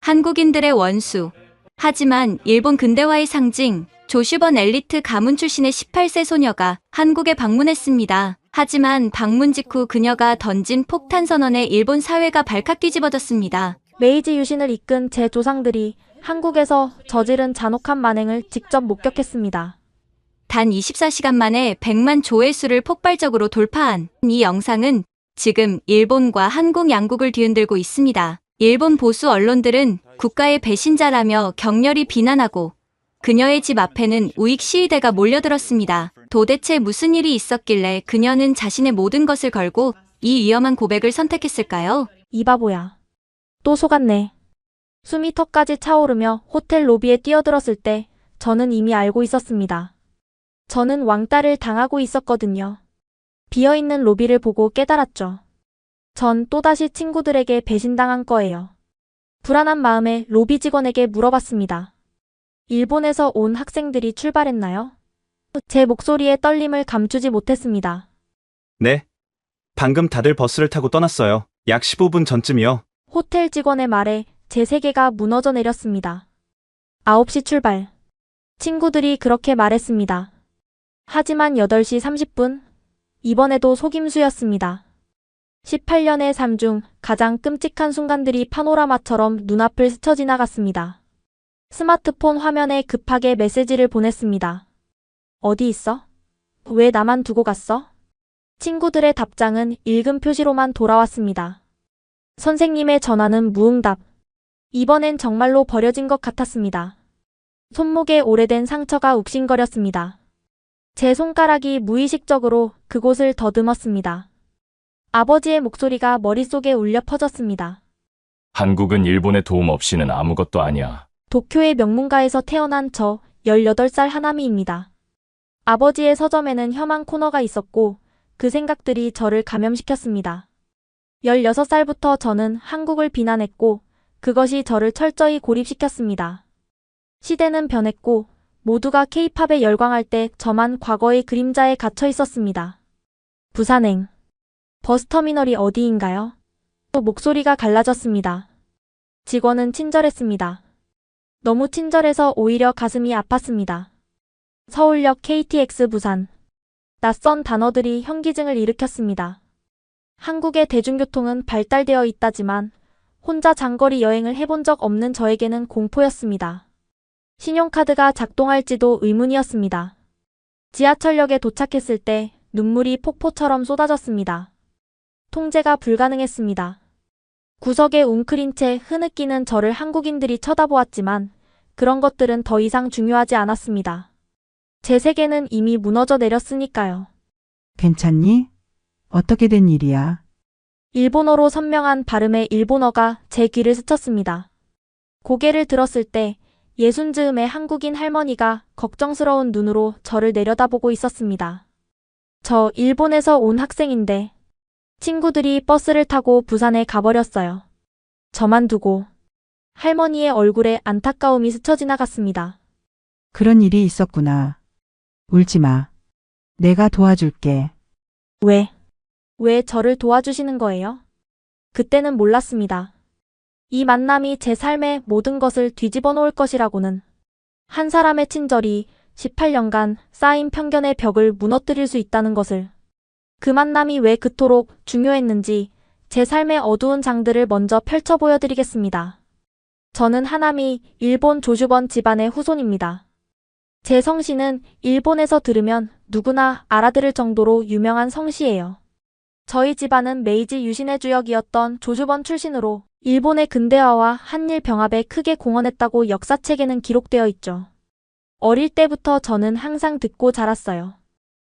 한국인들의 원수. 하지만 일본 근대화의 상징, 조슈번 엘리트 가문 출신의 18세 소녀가 한국에 방문했습니다. 하지만 방문 직후 그녀가 던진 폭탄 선언에 일본 사회가 발칵 뒤집어졌습니다. 메이지 유신을 이끈 제 조상들이 한국에서 저지른 잔혹한 만행을 직접 목격했습니다. 단 24시간 만에 100만 조회수를 폭발적으로 돌파한 이 영상은 지금 일본과 한국 양국을 뒤흔들고 있습니다. 일본 보수 언론들은 국가의 배신자라며 격렬히 비난하고 그녀의 집 앞에는 우익 시위대가 몰려들었습니다. 도대체 무슨 일이 있었길래 그녀는 자신의 모든 것을 걸고 이 위험한 고백을 선택했을까요? 이 바보야. 또 속았네. 숨이 턱까지 차오르며 호텔 로비에 뛰어들었을 때 저는 이미 알고 있었습니다. 저는 왕따를 당하고 있었거든요. 비어있는 로비를 보고 깨달았죠. 전 또다시 친구들에게 배신당한 거예요. 불안한 마음에 로비 직원에게 물어봤습니다. 일본에서 온 학생들이 출발했나요? 제 목소리에 떨림을 감추지 못했습니다. 네. 방금 다들 버스를 타고 떠났어요. 약 15분 전쯤이요. 호텔 직원의 말에 제 세계가 무너져 내렸습니다. 9시 출발. 친구들이 그렇게 말했습니다. 하지만 8시 30분? 이번에도 속임수였습니다. 18년의 삶 중 가장 끔찍한 순간들이 파노라마처럼 눈앞을 스쳐 지나갔습니다. 스마트폰 화면에 급하게 메시지를 보냈습니다. 어디 있어? 왜 나만 두고 갔어? 친구들의 답장은 읽음 표시로만 돌아왔습니다. 선생님의 전화는 무응답. 이번엔 정말로 버려진 것 같았습니다. 손목에 오래된 상처가 욱신거렸습니다. 제 손가락이 무의식적으로 그곳을 더듬었습니다. 아버지의 목소리가 머릿속에 울려 퍼졌습니다. 한국은 일본의 도움 없이는 아무것도 아니야. 도쿄의 명문가에서 태어난 저 18살 하나미입니다. 아버지의 서점에는 혐한 코너가 있었고 그 생각들이 저를 감염시켰습니다. 16살부터 저는 한국을 비난했고 그것이 저를 철저히 고립시켰습니다. 시대는 변했고 모두가 K-팝에 열광할 때 저만 과거의 그림자에 갇혀 있었습니다. 부산행. 버스터미널이 어디인가요? 또 목소리가 갈라졌습니다. 직원은 친절했습니다. 너무 친절해서 오히려 가슴이 아팠습니다. 서울역 KTX 부산. 낯선 단어들이 현기증을 일으켰습니다. 한국의 대중교통은 발달되어 있다지만 혼자 장거리 여행을 해본 적 없는 저에게는 공포였습니다. 신용카드가 작동할지도 의문이었습니다. 지하철역에 도착했을 때 눈물이 폭포처럼 쏟아졌습니다. 통제가 불가능했습니다. 구석에 웅크린 채 흐느끼는 저를 한국인들이 쳐다보았지만 그런 것들은 더 이상 중요하지 않았습니다. 제 세계는 이미 무너져 내렸으니까요. 괜찮니? 어떻게 된 일이야? 일본어로 선명한 발음의 일본어가 제 귀를 스쳤습니다. 고개를 들었을 때 예순 즈음의 한국인 할머니가 걱정스러운 눈으로 저를 내려다보고 있었습니다. 저 일본에서 온 학생인데 친구들이 버스를 타고 부산에 가버렸어요. 저만 두고. 할머니의 얼굴에 안타까움이 스쳐 지나갔습니다. 그런 일이 있었구나. 울지 마. 내가 도와줄게. 왜 저를 도와주시는 거예요? 그때는 몰랐습니다. 이 만남이 제 삶의 모든 것을 뒤집어 놓을 것이라고는. 한 사람의 친절이 18년간 쌓인 편견의 벽을 무너뜨릴 수 있다는 것을. 그 만남이 왜 그토록 중요했는지 제 삶의 어두운 장들을 먼저 펼쳐 보여드리겠습니다. 저는 하나미 일본 조슈번 집안의 후손입니다. 제 성씨는 일본에서 들으면 누구나 알아들을 정도로 유명한 성씨예요. 저희 집안은 메이지 유신의 주역이었던 조슈번 출신으로 일본의 근대화와 한일 병합에 크게 공헌했다고 역사책에는 기록되어 있죠. 어릴 때부터 저는 항상 듣고 자랐어요.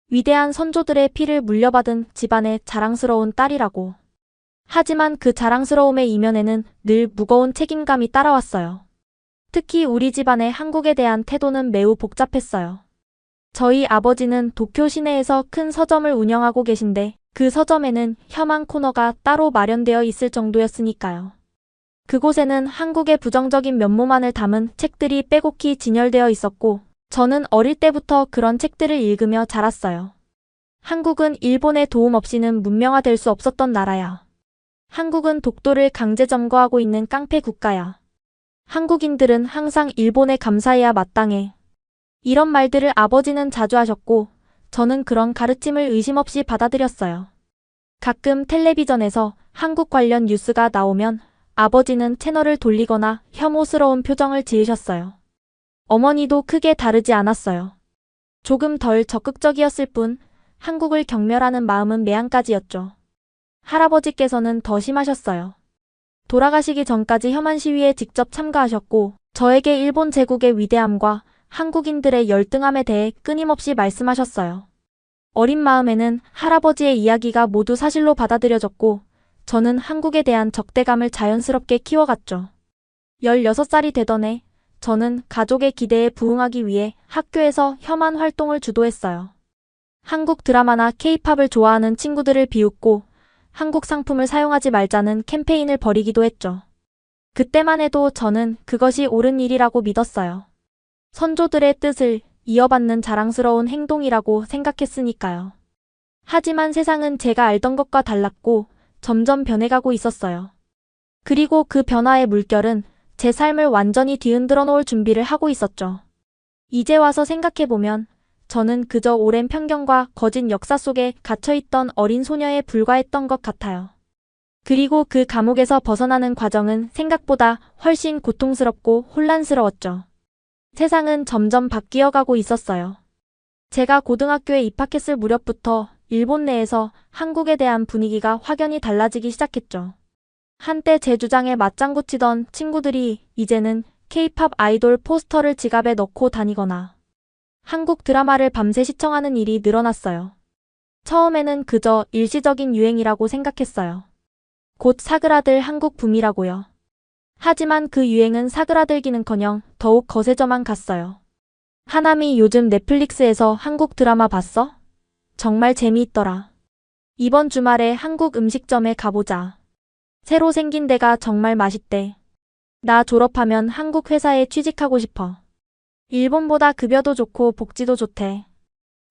위대한 선조들의 피를 물려받은 집안의 자랑스러운 딸이라고. 하지만 그 자랑스러움의 이면에는 늘 무거운 책임감이 따라왔어요. 특히 우리 집안의 한국에 대한 태도는 매우 복잡했어요. 저희 아버지는 도쿄 시내에서 큰 서점을 운영하고 계신데 그 서점에는 혐한 코너가 따로 마련되어 있을 정도였으니까요. 그곳에는 한국의 부정적인 면모만을 담은 책들이 빼곡히 진열되어 있었고 저는 어릴 때부터 그런 책들을 읽으며 자랐어요. 한국은 일본의 도움 없이는 문명화될 수 없었던 나라야. 한국은 독도를 강제 점거하고 있는 깡패 국가야. 한국인들은 항상 일본에 감사해야 마땅해. 이런 말들을 아버지는 자주 하셨고, 저는 그런 가르침을 의심 없이 받아들였어요. 가끔 텔레비전에서 한국 관련 뉴스가 나오면 아버지는 채널을 돌리거나 혐오스러운 표정을 지으셨어요. 어머니도 크게 다르지 않았어요. 조금 덜 적극적이었을 뿐 한국을 경멸하는 마음은 매한가지였죠. 할아버지께서는 더 심하셨어요. 돌아가시기 전까지 혐한 시위에 직접 참가하셨고 저에게 일본 제국의 위대함과 한국인들의 열등함에 대해 끊임없이 말씀하셨어요. 어린 마음에는 할아버지의 이야기가 모두 사실로 받아들여졌고 저는 한국에 대한 적대감을 자연스럽게 키워갔죠. 16살이 되던 해 저는 가족의 기대에 부응하기 위해 학교에서 혐한 활동을 주도했어요. 한국 드라마나 K-팝을 좋아하는 친구들을 비웃고 한국 상품을 사용하지 말자는 캠페인을 벌이기도 했죠. 그때만 해도 저는 그것이 옳은 일이라고 믿었어요. 선조들의 뜻을 이어받는 자랑스러운 행동이라고 생각했으니까요. 하지만 세상은 제가 알던 것과 달랐고 점점 변해가고 있었어요. 그리고 그 변화의 물결은 제 삶을 완전히 뒤흔들어 놓을 준비를 하고 있었죠. 이제 와서 생각해보면 저는 그저 오랜 편견과 거짓 역사 속에 갇혀있던 어린 소녀에 불과했던 것 같아요. 그리고 그 감옥에서 벗어나는 과정은 생각보다 훨씬 고통스럽고 혼란스러웠죠. 세상은 점점 바뀌어가고 있었어요. 제가 고등학교에 입학했을 무렵부터 일본 내에서 한국에 대한 분위기가 확연히 달라지기 시작했죠. 한때 제 주장에 맞장구 치던 친구들이 이제는 K-팝 아이돌 포스터를 지갑에 넣고 다니거나 한국 드라마를 밤새 시청하는 일이 늘어났어요. 처음에는 그저 일시적인 유행이라고 생각했어요. 곧 사그라들 한국 붐이라고요. 하지만 그 유행은 사그라들기는커녕 더욱 거세져만 갔어요. 하남이 요즘 넷플릭스에서 한국 드라마 봤어? 정말 재미있더라. 이번 주말에 한국 음식점에 가보자. 새로 생긴 데가 정말 맛있대. 나 졸업하면 한국 회사에 취직하고 싶어. 일본보다 급여도 좋고 복지도 좋대.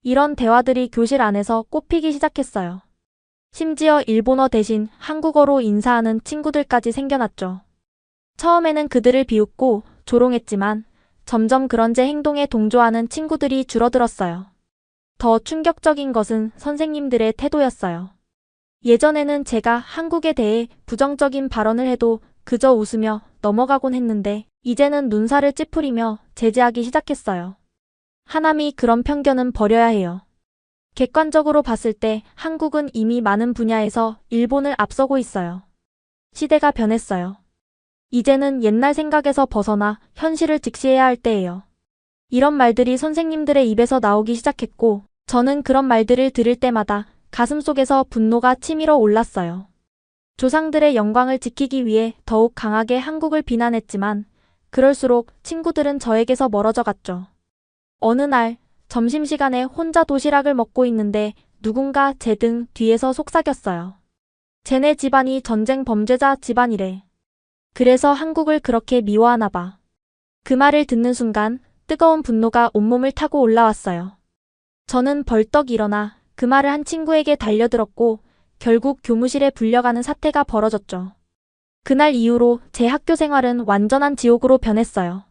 이런 대화들이 교실 안에서 꽃피기 시작했어요. 심지어 일본어 대신 한국어로 인사하는 친구들까지 생겨났죠. 처음에는 그들을 비웃고 조롱했지만 점점 그런 제 행동에 동조하는 친구들이 줄어들었어요. 더 충격적인 것은 선생님들의 태도였어요. 예전에는 제가 한국에 대해 부정적인 발언을 해도 그저 웃으며 넘어가곤 했는데 이제는 눈살을 찌푸리며 제지하기 시작했어요. 하남이 그런 편견은 버려야 해요. 객관적으로 봤을 때 한국은 이미 많은 분야에서 일본을 앞서고 있어요. 시대가 변했어요. 이제는 옛날 생각에서 벗어나 현실을 직시해야 할 때예요. 이런 말들이 선생님들의 입에서 나오기 시작했고 저는 그런 말들을 들을 때마다 가슴속에서 분노가 치밀어 올랐어요. 조상들의 영광을 지키기 위해 더욱 강하게 한국을 비난했지만 그럴수록 친구들은 저에게서 멀어져 갔죠. 어느 날 점심시간에 혼자 도시락을 먹고 있는데 누군가 제 등 뒤에서 속삭였어요. 쟤네 집안이 전쟁 범죄자 집안이래. 그래서 한국을 그렇게 미워하나 봐. 그 말을 듣는 순간 뜨거운 분노가 온몸을 타고 올라왔어요. 저는 벌떡 일어나 그 말을 한 친구에게 달려들었고 결국 교무실에 불려가는 사태가 벌어졌죠. 그날 이후로 제 학교 생활은 완전한 지옥으로 변했어요.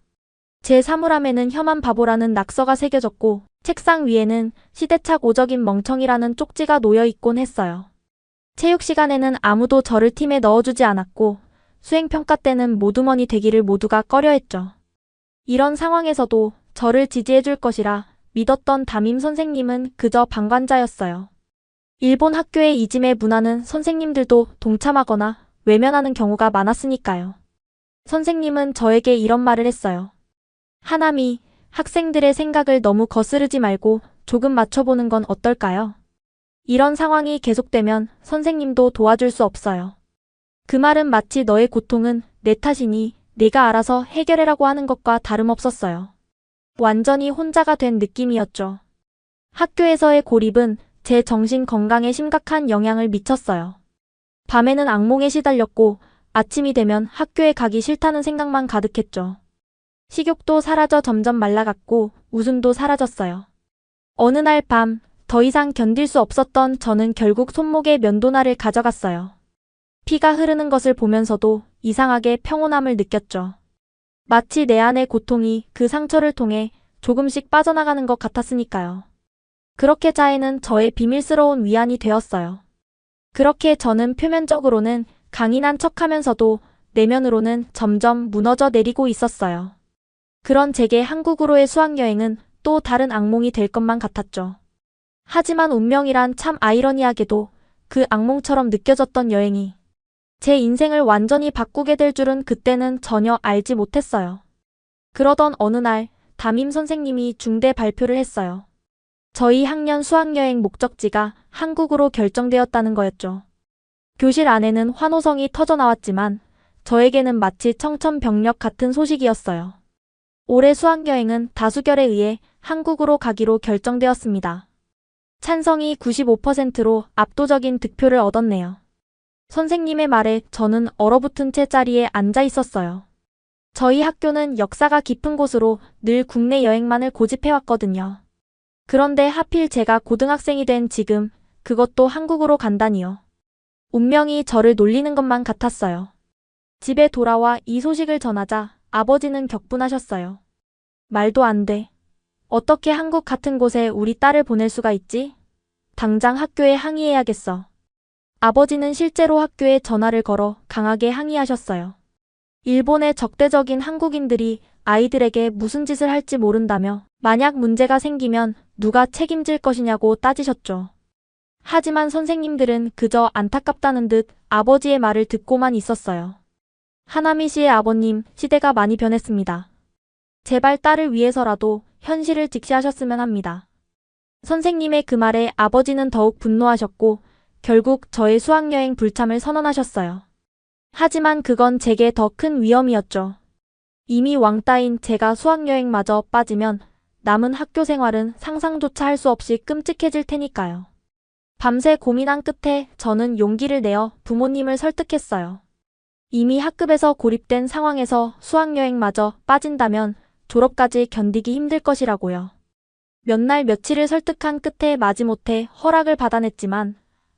제 사물함에는 혐한 바보라는 낙서가 새겨졌고 책상 위에는 시대착 오적인 멍청이라는 쪽지가 놓여 있곤 했어요. 체육 시간에는 아무도 저를 팀에 넣어주지 않았고 수행평가 때는 모두머니 되기를 모두가 꺼려했죠. 이런 상황에서도 저를 지지해줄 것이라 믿었던 담임 선생님은 그저 방관자였어요. 일본 학교의 이짐의 문화는 선생님들도 동참하거나 외면하는 경우가 많았으니까요. 선생님은 저에게 이런 말을 했어요. 하남이, 학생들의 생각을 너무 거스르지 말고 조금 맞춰보는 건 어떨까요? 이런 상황이 계속되면 선생님도 도와줄 수 없어요. 그 말은 마치 너의 고통은 내 탓이니 내가 알아서 해결해라고 하는 것과 다름없었어요. 완전히 혼자가 된 느낌이었죠. 학교에서의 고립은 제 정신 건강에 심각한 영향을 미쳤어요. 밤에는 악몽에 시달렸고 아침이 되면 학교에 가기 싫다는 생각만 가득했죠. 식욕도 사라져 점점 말라갔고 웃음도 사라졌어요. 어느 날 밤 더 이상 견딜 수 없었던 저는 결국 손목에 면도날을 가져갔어요. 피가 흐르는 것을 보면서도 이상하게 평온함을 느꼈죠. 마치 내 안의 고통이 그 상처를 통해 조금씩 빠져나가는 것 같았으니까요. 그렇게 자해는 저의 비밀스러운 위안이 되었어요. 그렇게 저는 표면적으로는 강인한 척하면서도 내면으로는 점점 무너져 내리고 있었어요. 그런 제게 한국으로의 수학여행은 또 다른 악몽이 될 것만 같았죠. 하지만 운명이란 참 아이러니하게도 그 악몽처럼 느껴졌던 여행이 제 인생을 완전히 바꾸게 될 줄은 그때는 전혀 알지 못했어요. 그러던 어느 날 담임 선생님이 중대 발표를 했어요. 저희 학년 수학여행 목적지가 한국으로 결정되었다는 거였죠. 교실 안에는 환호성이 터져 나왔지만 저에게는 마치 청천벽력 같은 소식이었어요. 올해 수학여행은 다수결에 의해 한국으로 가기로 결정되었습니다. 찬성이 95%로 압도적인 득표를 얻었네요. 선생님의 말에 저는 얼어붙은 채 자리에 앉아 있었어요. 저희 학교는 역사가 깊은 곳으로 늘 국내 여행만을 고집해왔거든요. 그런데 하필 제가 고등학생이 된 지금 그것도 한국으로 간다니요. 운명이 저를 놀리는 것만 같았어요. 집에 돌아와 이 소식을 전하자 아버지는 격분하셨어요. 말도 안 돼. 어떻게 한국 같은 곳에 우리 딸을 보낼 수가 있지? 당장 학교에 항의해야겠어. 아버지는 실제로 학교에 전화를 걸어 강하게 항의하셨어요. 일본의 적대적인 한국인들이 아이들에게 무슨 짓을 할지 모른다며 만약 문제가 생기면 누가 책임질 것이냐고 따지셨죠. 하지만 선생님들은 그저 안타깝다는 듯 아버지의 말을 듣고만 있었어요. 하나미 씨의 아버님, 시대가 많이 변했습니다. 제발 딸을 위해서라도 현실을 직시하셨으면 합니다. 선생님의 그 말에 아버지는 더욱 분노하셨고 결국 저의 수학여행 불참을 선언하셨어요. 하지만 그건 제게 더 큰 위험이었죠. 이미 왕따인 제가 수학여행마저 빠지면 남은 학교 생활은 상상조차 할 수 없이 끔찍해질 테니까요. 밤새 고민한 끝에 저는 용기를 내어 부모님을 설득했어요. 이미 학급에서 고립된 상황에서 수학여행마저 빠진다면 졸업까지 견디기 힘들 것이라고요. 몇 날 며칠을 설득한 끝에 마지못해 허락을 받아냈지만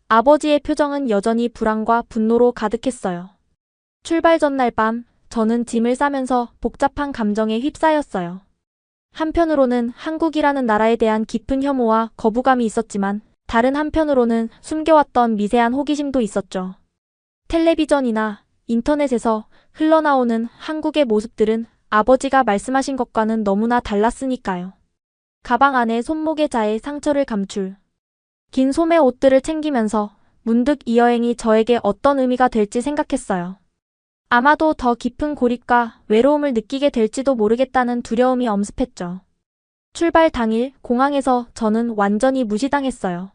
아버지의 표정은 여전히 불안과 분노로 가득했어요. 출발 전날 밤 저는 짐을 싸면서 복잡한 감정에 휩싸였어요. 한편으로는 한국이라는 나라에 대한 깊은 혐오와 거부감이 있었지만 다른 한편으로는 숨겨왔던 미세한 호기심도 있었죠. 텔레비전이나 인터넷에서 흘러나오는 한국의 모습들은 아버지가 말씀하신 것과는 너무나 달랐으니까요. 가방 안에 손목에 자해 상처를 감출 긴 소매 옷들을 챙기면서 문득 이 여행이 저에게 어떤 의미가 될지 생각했어요. 아마도 더 깊은 고립과 외로움을 느끼게 될지도 모르겠다는 두려움이 엄습했죠. 출발 당일 공항에서 저는 완전히 무시당했어요.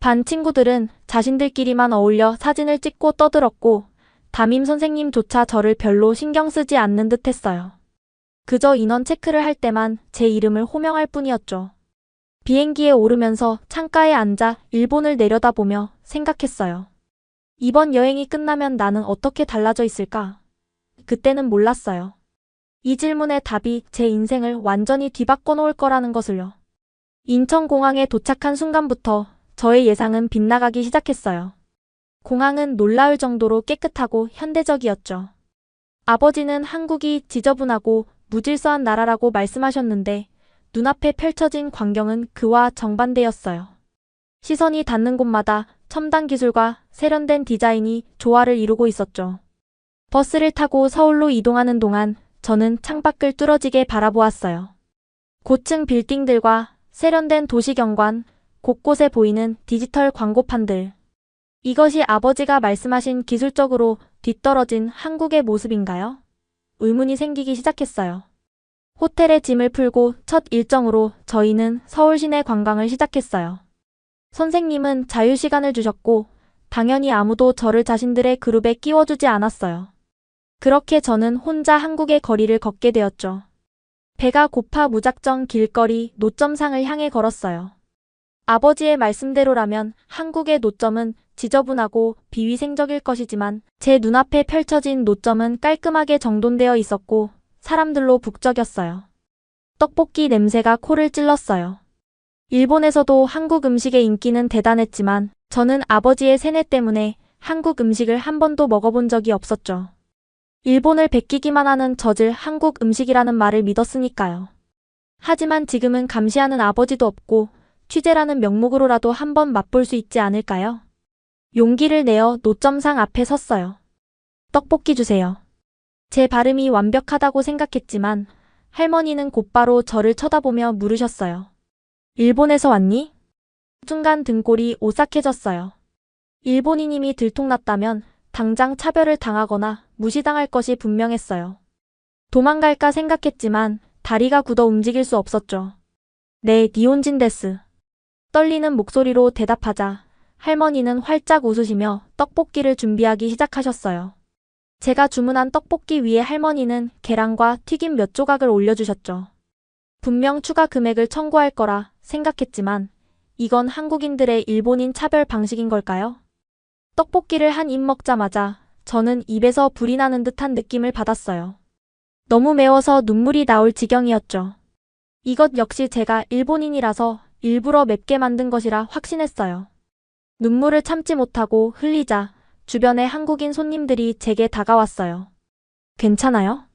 반 친구들은 자신들끼리만 어울려 사진을 찍고 떠들었고 담임 선생님조차 저를 별로 신경 쓰지 않는 듯 했어요. 그저 인원 체크를 할 때만 제 이름을 호명할 뿐이었죠. 비행기에 오르면서 창가에 앉아 일본을 내려다보며 생각했어요. 이번 여행이 끝나면 나는 어떻게 달라져 있을까? 그때는 몰랐어요. 이 질문의 답이 제 인생을 완전히 뒤바꿔 놓을 거라는 것을요. 인천공항에 도착한 순간부터 저의 예상은 빗나가기 시작했어요. 공항은 놀라울 정도로 깨끗하고 현대적이었죠. 아버지는 한국이 지저분하고 무질서한 나라라고 말씀하셨는데 눈앞에 펼쳐진 광경은 그와 정반대였어요. 시선이 닿는 곳마다 첨단 기술과 세련된 디자인이 조화를 이루고 있었죠. 버스를 타고 서울로 이동하는 동안 저는 창밖을 뚫어지게 바라보았어요. 고층 빌딩들과 세련된 도시경관, 곳곳에 보이는 디지털 광고판들. 이것이 아버지가 말씀하신 기술적으로 뒤떨어진 한국의 모습인가요? 의문이 생기기 시작했어요. 호텔에 짐을 풀고 첫 일정으로 저희는 서울 시내 관광을 시작했어요. 선생님은 자유시간을 주셨고 당연히 아무도 저를 자신들의 그룹에 끼워주지 않았어요. 그렇게 저는 혼자 한국의 거리를 걷게 되었죠. 배가 고파 무작정 길거리 노점상을 향해 걸었어요. 아버지의 말씀대로라면 한국의 노점은 지저분하고 비위생적일 것이지만 제 눈앞에 펼쳐진 노점은 깔끔하게 정돈되어 있었고 사람들로 북적였어요. 떡볶이 냄새가 코를 찔렀어요. 일본에서도 한국 음식의 인기는 대단했지만 저는 아버지의 세뇌 때문에 한국 음식을 한 번도 먹어본 적이 없었죠. 일본을 베끼기만 하는 젖을 한국 음식이라는 말을 믿었으니까요. 하지만 지금은 감시하는 아버지도 없고 취재라는 명목으로라도 한번 맛볼 수 있지 않을까요? 용기를 내어 노점상 앞에 섰어요. 떡볶이 주세요. 제 발음이 완벽하다고 생각했지만 할머니는 곧바로 저를 쳐다보며 물으셨어요. 일본에서 왔니? 순간 등골이 오싹해졌어요. 일본인임이 들통났다면 당장 차별을 당하거나 무시당할 것이 분명했어요. 도망갈까 생각했지만 다리가 굳어 움직일 수 없었죠. 네, 니혼진 데스. 떨리는 목소리로 대답하자 할머니는 활짝 웃으시며 떡볶이를 준비하기 시작하셨어요. 제가 주문한 떡볶이 위에 할머니는 계란과 튀김 몇 조각을 올려주셨죠. 분명 추가 금액을 청구할 거라 생각했지만 이건 한국인들의 일본인 차별 방식인 걸까요? 떡볶이를 한 입 먹자마자 저는 입에서 불이 나는 듯한 느낌을 받았어요. 너무 매워서 눈물이 나올 지경이었죠. 이것 역시 제가 일본인이라서 일부러 맵게 만든 것이라 확신했어요. 눈물을 참지 못하고 흘리자 주변의 한국인 손님들이 제게 다가왔어요. 괜찮아요?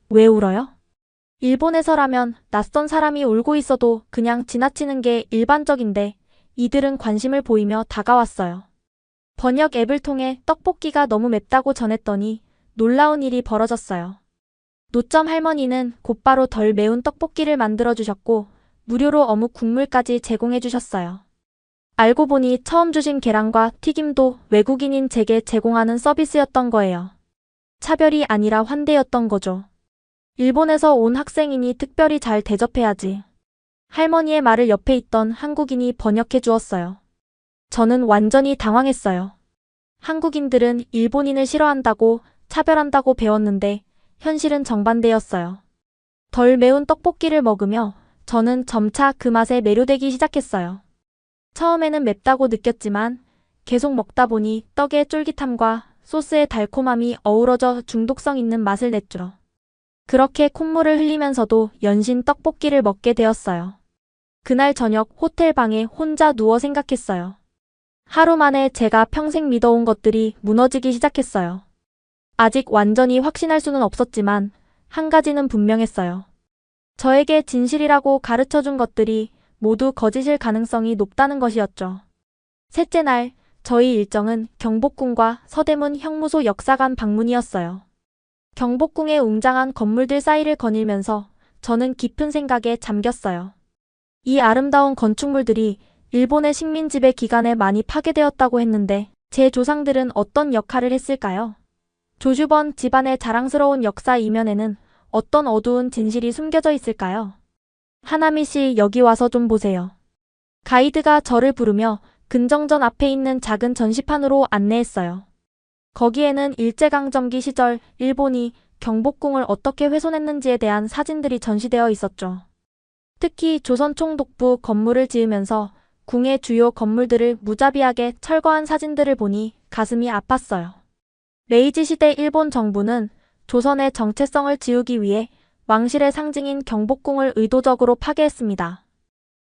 왜 울어요? 일본에서라면 낯선 사람이 울고 있어도 그냥 지나치는 게 일반적인데 이들은 관심을 보이며 다가왔어요. 번역 앱을 통해 떡볶이가 너무 맵다고 전했더니 놀라운 일이 벌어졌어요. 노점 할머니는 곧바로 덜 매운 떡볶이를 만들어주셨고 무료로 어묵 국물까지 제공해주셨어요. 알고 보니 처음 주신 계란과 튀김도 외국인인 제게 제공하는 서비스였던 거예요. 차별이 아니라 환대였던 거죠. 일본에서 온 학생이니 특별히 잘 대접해야지. 할머니의 말을 옆에 있던 한국인이 번역해 주었어요. 저는 완전히 당황했어요. 한국인들은 일본인을 싫어한다고 차별한다고 배웠는데 현실은 정반대였어요. 덜 매운 떡볶이를 먹으며 저는 점차 그 맛에 매료되기 시작했어요. 처음에는 맵다고 느꼈지만 계속 먹다 보니 떡의 쫄깃함과 소스의 달콤함이 어우러져 중독성 있는 맛을 냈죠. 그렇게 콧물을 흘리면서도 연신 떡볶이를 먹게 되었어요. 그날 저녁 호텔 방에 혼자 누워 생각했어요. 하루 만에 제가 평생 믿어온 것들이 무너지기 시작했어요. 아직 완전히 확신할 수는 없었지만 한 가지는 분명했어요. 저에게 진실이라고 가르쳐준 것들이 모두 거짓일 가능성이 높다는 것이었죠. 셋째 날, 저희 일정은 경복궁과 서대문 형무소 역사관 방문이었어요. 경복궁의 웅장한 건물들 사이를 거닐면서 저는 깊은 생각에 잠겼어요. 이 아름다운 건축물들이 일본의 식민 지배 기간에 많이 파괴되었다고 했는데 제 조상들은 어떤 역할을 했을까요? 조슈번 집안의 자랑스러운 역사 이면에는 어떤 어두운 진실이 숨겨져 있을까요? 하나미 씨, 여기 와서 좀 보세요. 가이드가 저를 부르며 근정전 앞에 있는 작은 전시판으로 안내했어요. 거기에는 일제강점기 시절 일본이 경복궁을 어떻게 훼손했는지에 대한 사진들이 전시되어 있었죠. 특히 조선 총독부 건물을 지으면서 궁의 주요 건물들을 무자비하게 철거한 사진들을 보니 가슴이 아팠어요. 메이지 시대 일본 정부는 조선의 정체성을 지우기 위해 왕실의 상징인 경복궁을 의도적으로 파괴했습니다.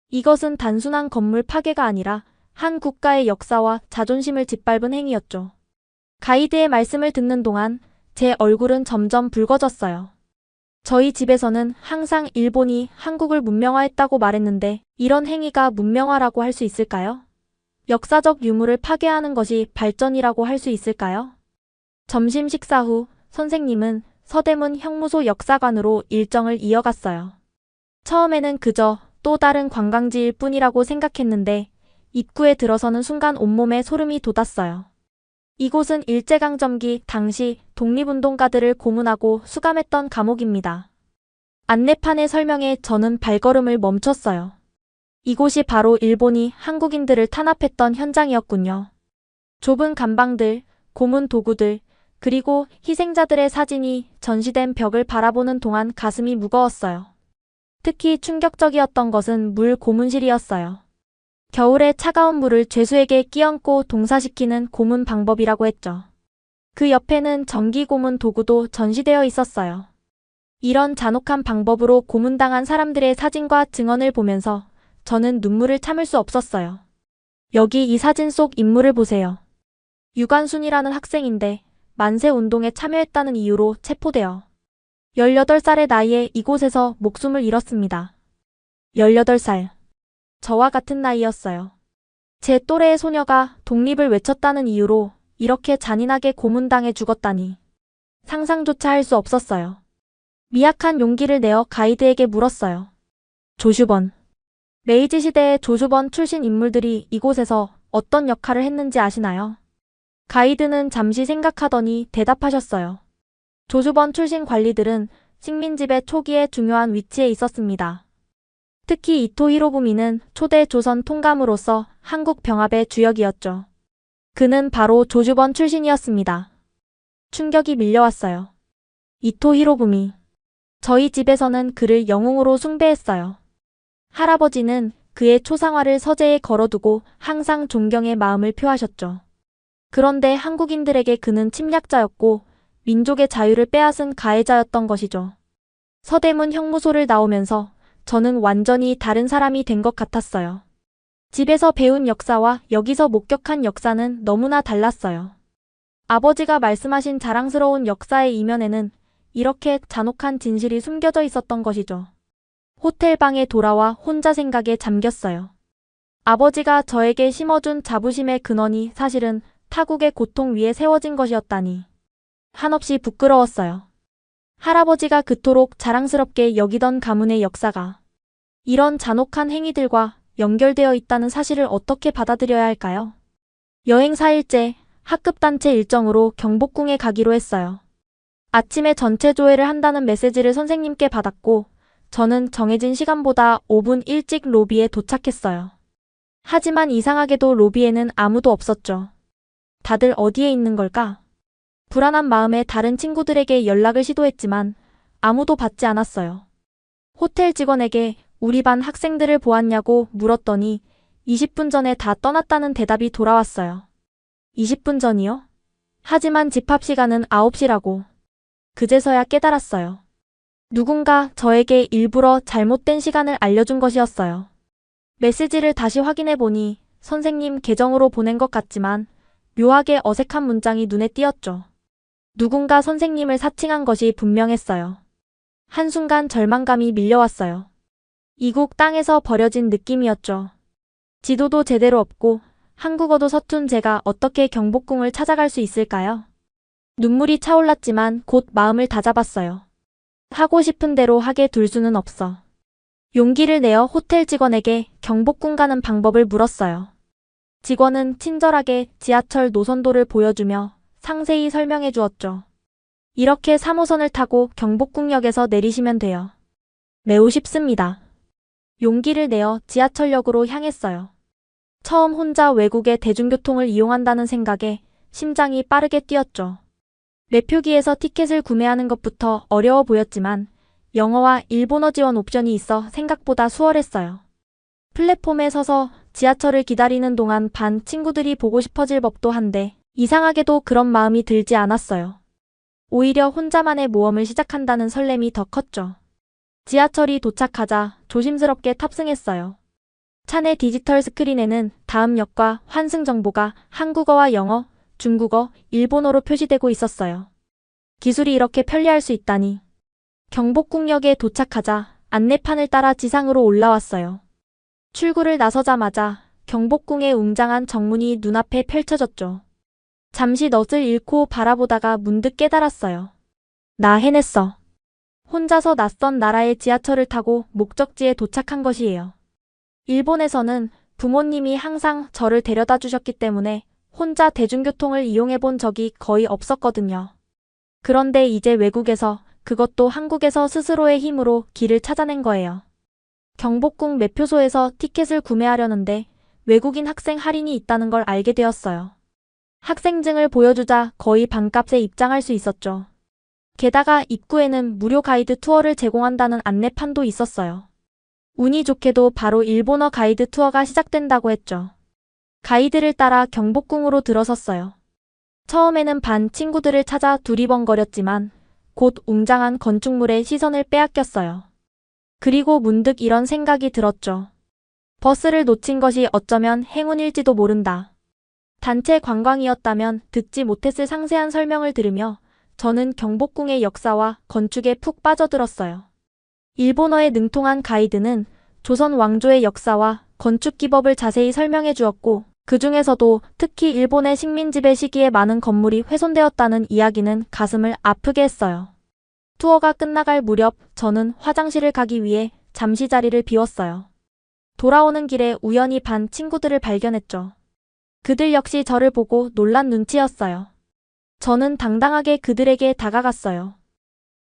이것은 단순한 건물 파괴가 아니라 한 국가의 역사와 자존심을 짓밟은 행위였죠. 가이드의 말씀을 듣는 동안 제 얼굴은 점점 붉어졌어요. 저희 집에서는 항상 일본이 한국을 문명화했다고 말했는데 이런 행위가 문명화라고 할 수 있을까요? 역사적 유물을 파괴하는 것이 발전이라고 할 수 있을까요? 점심 식사 후 선생님은 서대문 형무소 역사관으로 일정을 이어갔어요. 처음에는 그저 또 다른 관광지일 뿐이라고 생각했는데 입구에 들어서는 순간 온몸에 소름이 돋았어요. 이곳은 일제강점기 당시 독립운동가들을 고문하고 수감했던 감옥입니다. 안내판의 설명에 저는 발걸음을 멈췄어요. 이곳이 바로 일본이 한국인들을 탄압했던 현장이었군요. 좁은 감방들, 고문 도구들, 그리고 희생자들의 사진이 전시된 벽을 바라보는 동안 가슴이 무거웠어요. 특히 충격적이었던 것은 물 고문실이었어요. 겨울에 차가운 물을 죄수에게 끼얹고 동사시키는 고문 방법이라고 했죠. 그 옆에는 전기 고문 도구도 전시되어 있었어요. 이런 잔혹한 방법으로 고문당한 사람들의 사진과 증언을 보면서 저는 눈물을 참을 수 없었어요. 여기 이 사진 속 인물을 보세요. 유관순이라는 학생인데 만세 운동에 참여했다는 이유로 체포되어 18살의 나이에 이곳에서 목숨을 잃었습니다. 18살. 저와 같은 나이였어요. 제 또래의 소녀가 독립을 외쳤다는 이유로 이렇게 잔인하게 고문당해 죽었다니. 상상조차 할 수 없었어요. 미약한 용기를 내어 가이드에게 물었어요. 조슈번. 메이지 시대의 조슈번 출신 인물들이 이곳에서 어떤 역할을 했는지 아시나요? 가이드는 잠시 생각하더니 대답하셨어요. 조슈번 출신 관리들은 식민지배 초기에 중요한 위치에 있었습니다. 특히 이토 히로부미는 초대 조선 통감으로서 한국 병합의 주역이었죠. 그는 바로 조슈번 출신이었습니다. 충격이 밀려왔어요. 이토 히로부미. 저희 집에서는 그를 영웅으로 숭배했어요. 할아버지는 그의 초상화를 서재에 걸어두고 항상 존경의 마음을 표하셨죠. 그런데 한국인들에게 그는 침략자였고 민족의 자유를 빼앗은 가해자였던 것이죠. 서대문 형무소를 나오면서 저는 완전히 다른 사람이 된 것 같았어요. 집에서 배운 역사와 여기서 목격한 역사는 너무나 달랐어요. 아버지가 말씀하신 자랑스러운 역사의 이면에는 이렇게 잔혹한 진실이 숨겨져 있었던 것이죠. 호텔 방에 돌아와 혼자 생각에 잠겼어요. 아버지가 저에게 심어준 자부심의 근원이 사실은 타국의 고통 위에 세워진 것이었다니. 한없이 부끄러웠어요. 할아버지가 그토록 자랑스럽게 여기던 가문의 역사가 이런 잔혹한 행위들과 연결되어 있다는 사실을 어떻게 받아들여야 할까요? 여행 4일째 학급단체 일정으로 경복궁에 가기로 했어요. 아침에 전체 조회를 한다는 메시지를 선생님께 받았고 저는 정해진 시간보다 5분 일찍 로비에 도착했어요. 하지만 이상하게도 로비에는 아무도 없었죠. 다들 어디에 있는 걸까? 불안한 마음에 다른 친구들에게 연락을 시도했지만 아무도 받지 않았어요. 호텔 직원에게 우리 반 학생들을 보았냐고 물었더니 20분 전에 다 떠났다는 대답이 돌아왔어요. 20분 전이요? 하지만 집합 시간은 9시라고. 그제서야 깨달았어요. 누군가 저에게 일부러 잘못된 시간을 알려준 것이었어요. 메시지를 다시 확인해 보니 선생님 계정으로 보낸 것 같지만 묘하게 어색한 문장이 눈에 띄었죠. 누군가 선생님을 사칭한 것이 분명했어요. 한순간 절망감이 밀려왔어요. 이국 땅에서 버려진 느낌이었죠. 지도도 제대로 없고 한국어도 서툰 제가 어떻게 경복궁을 찾아갈 수 있을까요? 눈물이 차올랐지만 곧 마음을 다잡았어요. 하고 싶은 대로 하게 둘 수는 없어. 용기를 내어 호텔 직원에게 경복궁 가는 방법을 물었어요. 직원은 친절하게 지하철 노선도를 보여주며 상세히 설명해 주었죠. 이렇게 3호선을 타고 경복궁역에서 내리시면 돼요. 매우 쉽습니다. 용기를 내어 지하철역으로 향했어요. 처음 혼자 외국의 대중교통을 이용한다는 생각에 심장이 빠르게 뛰었죠. 매표기에서 티켓을 구매하는 것부터 어려워 보였지만 영어와 일본어 지원 옵션이 있어 생각보다 수월했어요. 플랫폼에 서서 지하철을 기다리는 동안 반 친구들이 보고 싶어질 법도 한데 이상하게도 그런 마음이 들지 않았어요. 오히려 혼자만의 모험을 시작한다는 설렘이 더 컸죠. 지하철이 도착하자 조심스럽게 탑승했어요. 차 내 디지털 스크린에는 다음 역과 환승 정보가 한국어와 영어, 중국어, 일본어로 표시되고 있었어요. 기술이 이렇게 편리할 수 있다니. 경복궁역에 도착하자 안내판을 따라 지상으로 올라왔어요. 출구를 나서자마자 경복궁의 웅장한 정문이 눈앞에 펼쳐졌죠. 잠시 넋을 잃고 바라보다가 문득 깨달았어요. 나 해냈어. 혼자서 낯선 나라의 지하철을 타고 목적지에 도착한 것이에요. 일본에서는 부모님이 항상 저를 데려다 주셨기 때문에 혼자 대중교통을 이용해 본 적이 거의 없었거든요. 그런데 이제 외국에서, 그것도 한국에서 스스로의 힘으로 길을 찾아낸 거예요. 경복궁 매표소에서 티켓을 구매하려는데 외국인 학생 할인이 있다는 걸 알게 되었어요. 학생증을 보여주자 거의 반값에 입장할 수 있었죠. 게다가 입구에는 무료 가이드 투어를 제공한다는 안내판도 있었어요. 운이 좋게도 바로 일본어 가이드 투어가 시작된다고 했죠. 가이드를 따라 경복궁으로 들어섰어요. 처음에는 반 친구들을 찾아 두리번거렸지만 곧 웅장한 건축물에 시선을 빼앗겼어요. 그리고 문득 이런 생각이 들었죠. 버스를 놓친 것이 어쩌면 행운일지도 모른다. 단체 관광이었다면 듣지 못했을 상세한 설명을 들으며 저는 경복궁의 역사와 건축에 푹 빠져들었어요. 일본어에 능통한 가이드는 조선 왕조의 역사와 건축 기법을 자세히 설명해 주었고, 그 중에서도 특히 일본의 식민 지배 시기에 많은 건물이 훼손되었다는 이야기는 가슴을 아프게 했어요. 투어가 끝나갈 무렵 저는 화장실을 가기 위해 잠시 자리를 비웠어요. 돌아오는 길에 우연히 반 친구들을 발견했죠. 그들 역시 저를 보고 놀란 눈치였어요. 저는 당당하게 그들에게 다가갔어요.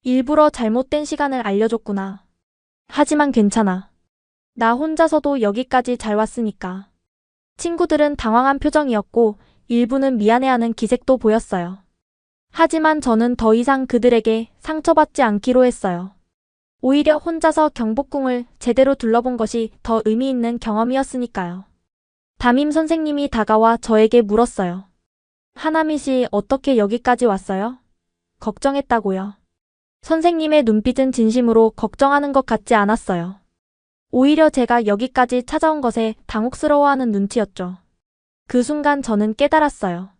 일부러 잘못된 시간을 알려줬구나. 하지만 괜찮아. 나 혼자서도 여기까지 잘 왔으니까. 친구들은 당황한 표정이었고 일부는 미안해하는 기색도 보였어요. 하지만 저는 더 이상 그들에게 상처받지 않기로 했어요. 오히려 혼자서 경복궁을 제대로 둘러본 것이 더 의미 있는 경험이었으니까요. 담임 선생님이 다가와 저에게 물었어요. 하나미 씨 어떻게 여기까지 왔어요? 걱정했다고요. 선생님의 눈빛은 진심으로 걱정하는 것 같지 않았어요. 오히려 제가 여기까지 찾아온 것에 당혹스러워하는 눈치였죠. 그 순간 저는 깨달았어요.